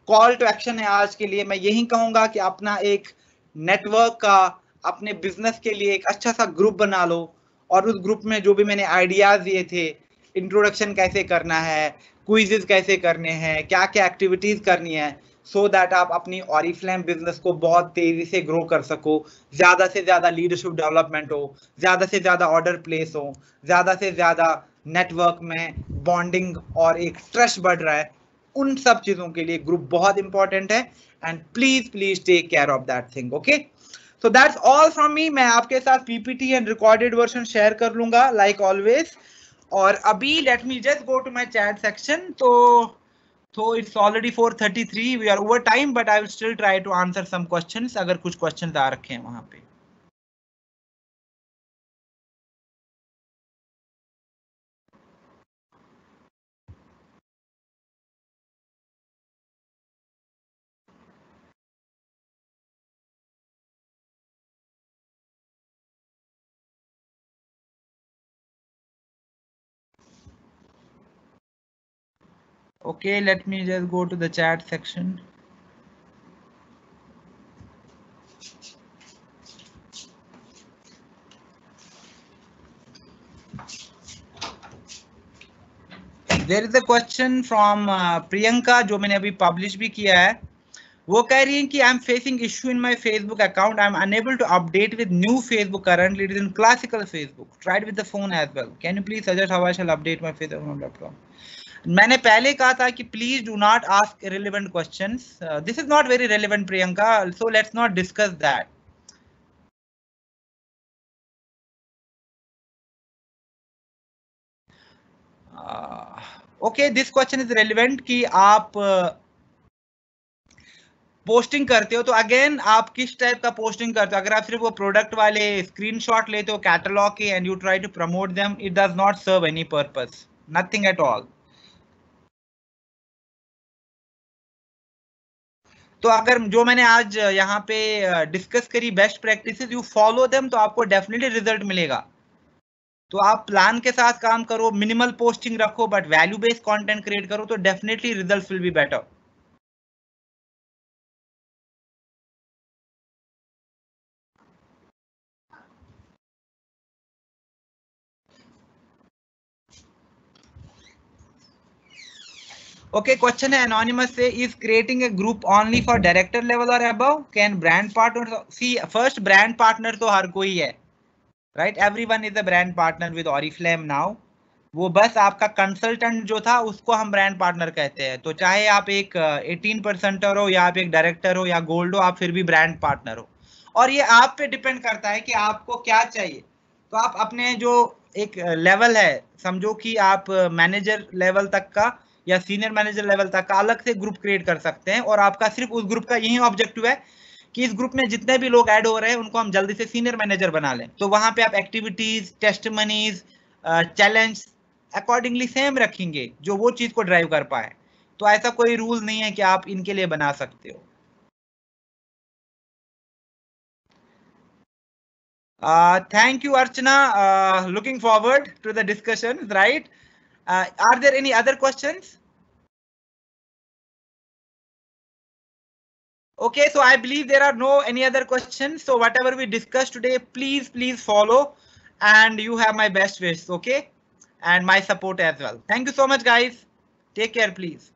कॉल टू एक्शन है आज के लिए, मैं यही कहूंगा कि अपना एक नेटवर्क का, अपने बिजनेस के लिए एक अच्छा सा ग्रुप बना लो, और उस ग्रुप में जो भी मैंने आइडियाज दिए थे, इंट्रोडक्शन कैसे करना है, क्विजेस कैसे करने हैं, क्या क्या एक्टिविटीज करनी है, सो दैट आप अपनी ऑरिफ्लेम बिजनेस को बहुत तेजी से ग्रो कर सको, ज्यादा से ज्यादा लीडरशिप डेवलपमेंट हो, ज्यादा से ज्यादा ऑर्डर प्लेस हो, ज्यादा से ज्यादा नेटवर्क में बॉन्डिंग और एक ट्रस्ट बढ़ रहा है, उन सब चीजों के लिए ग्रुप बहुत इंपॉर्टेंट है, and please please take care of that thing, okay. So that's all from me. मैं आपके साथ PPT and recorded version share कर लूंगा लाइक ऑलवेज, और अभी let me just go to my chat section. तो it's already 4:33, we are over time, but I will still try to answer some questions अगर कुछ questions आ रखे हैं वहां पे। Okay, let me just go to the chat section. There is a question from Priyanka जो मैंने अभी publish भी किया है। वो कह रही है कि I am facing issue in my Facebook account, I am unable to update with new Facebook currently, it is in classical Facebook, tried with the phone as well, can you please suggest how I shall update my Facebook on laptop. मैंने पहले कहा था कि please do not ask irrelevant questions, this is not very relevant Priyanka, so let's not discuss that. Okay, this question is relevant कि आप पोस्टिंग करते हो, तो अगेन आप किस टाइप का पोस्टिंग करते हो। अगर आप सिर्फ वो प्रोडक्ट वाले स्क्रीनशॉट लेते हो कैटलॉग के and you try to promote them, it does not serve any purpose, nothing at all. तो अगर जो मैंने आज यहाँ पे डिस्कस करी best practices, you follow them, तो आपको डेफिनेटली रिजल्ट मिलेगा। तो आप प्लान के साथ काम करो, मिनिमल पोस्टिंग रखो, but value based content create करो, तो definitely results will be better. Okay, question है anonymous say, is creating a group only for director level or above? Can brand partners see? First, brand partner तो हर कोई है, right? Everyone is a brand partner with Oriflame now. वो बस आपका कंसल्टेंट जो था उसको हम ब्रांड पार्टनर कहते हैं। तो चाहे आप एक 18% हो या आप एक डायरेक्टर हो या गोल्ड हो, आप फिर भी ब्रांड पार्टनर हो, और ये आप पे डिपेंड करता है कि आपको क्या चाहिए। तो आप अपने जो एक लेवल है, समझो कि आप मैनेजर लेवल तक का या सीनियर मैनेजर लेवल तक का अलग से ग्रुप क्रिएट कर सकते हैं, और आपका सिर्फ उस ग्रुप का यही ऑब्जेक्टिव है कि इस ग्रुप में जितने भी लोग ऐड हो रहे हैं उनको हम जल्दी से सीनियर मैनेजर बना लें। तो वहां पे आप activities, testimonies, challenge accordingly same रखेंगे जो वो चीज को ड्राइव कर पाए। तो ऐसा कोई रूल नहीं है कि आप इनके लिए बना सकते हो। Thank you, Archana. Looking forward to the discussion, right? Are there any other questions? Okay, so I believe there are no any other questions. So whatever we discussed today, please follow, and you have my best wishes, okay? And my support as well. Thank you so much, guys. Take care, please.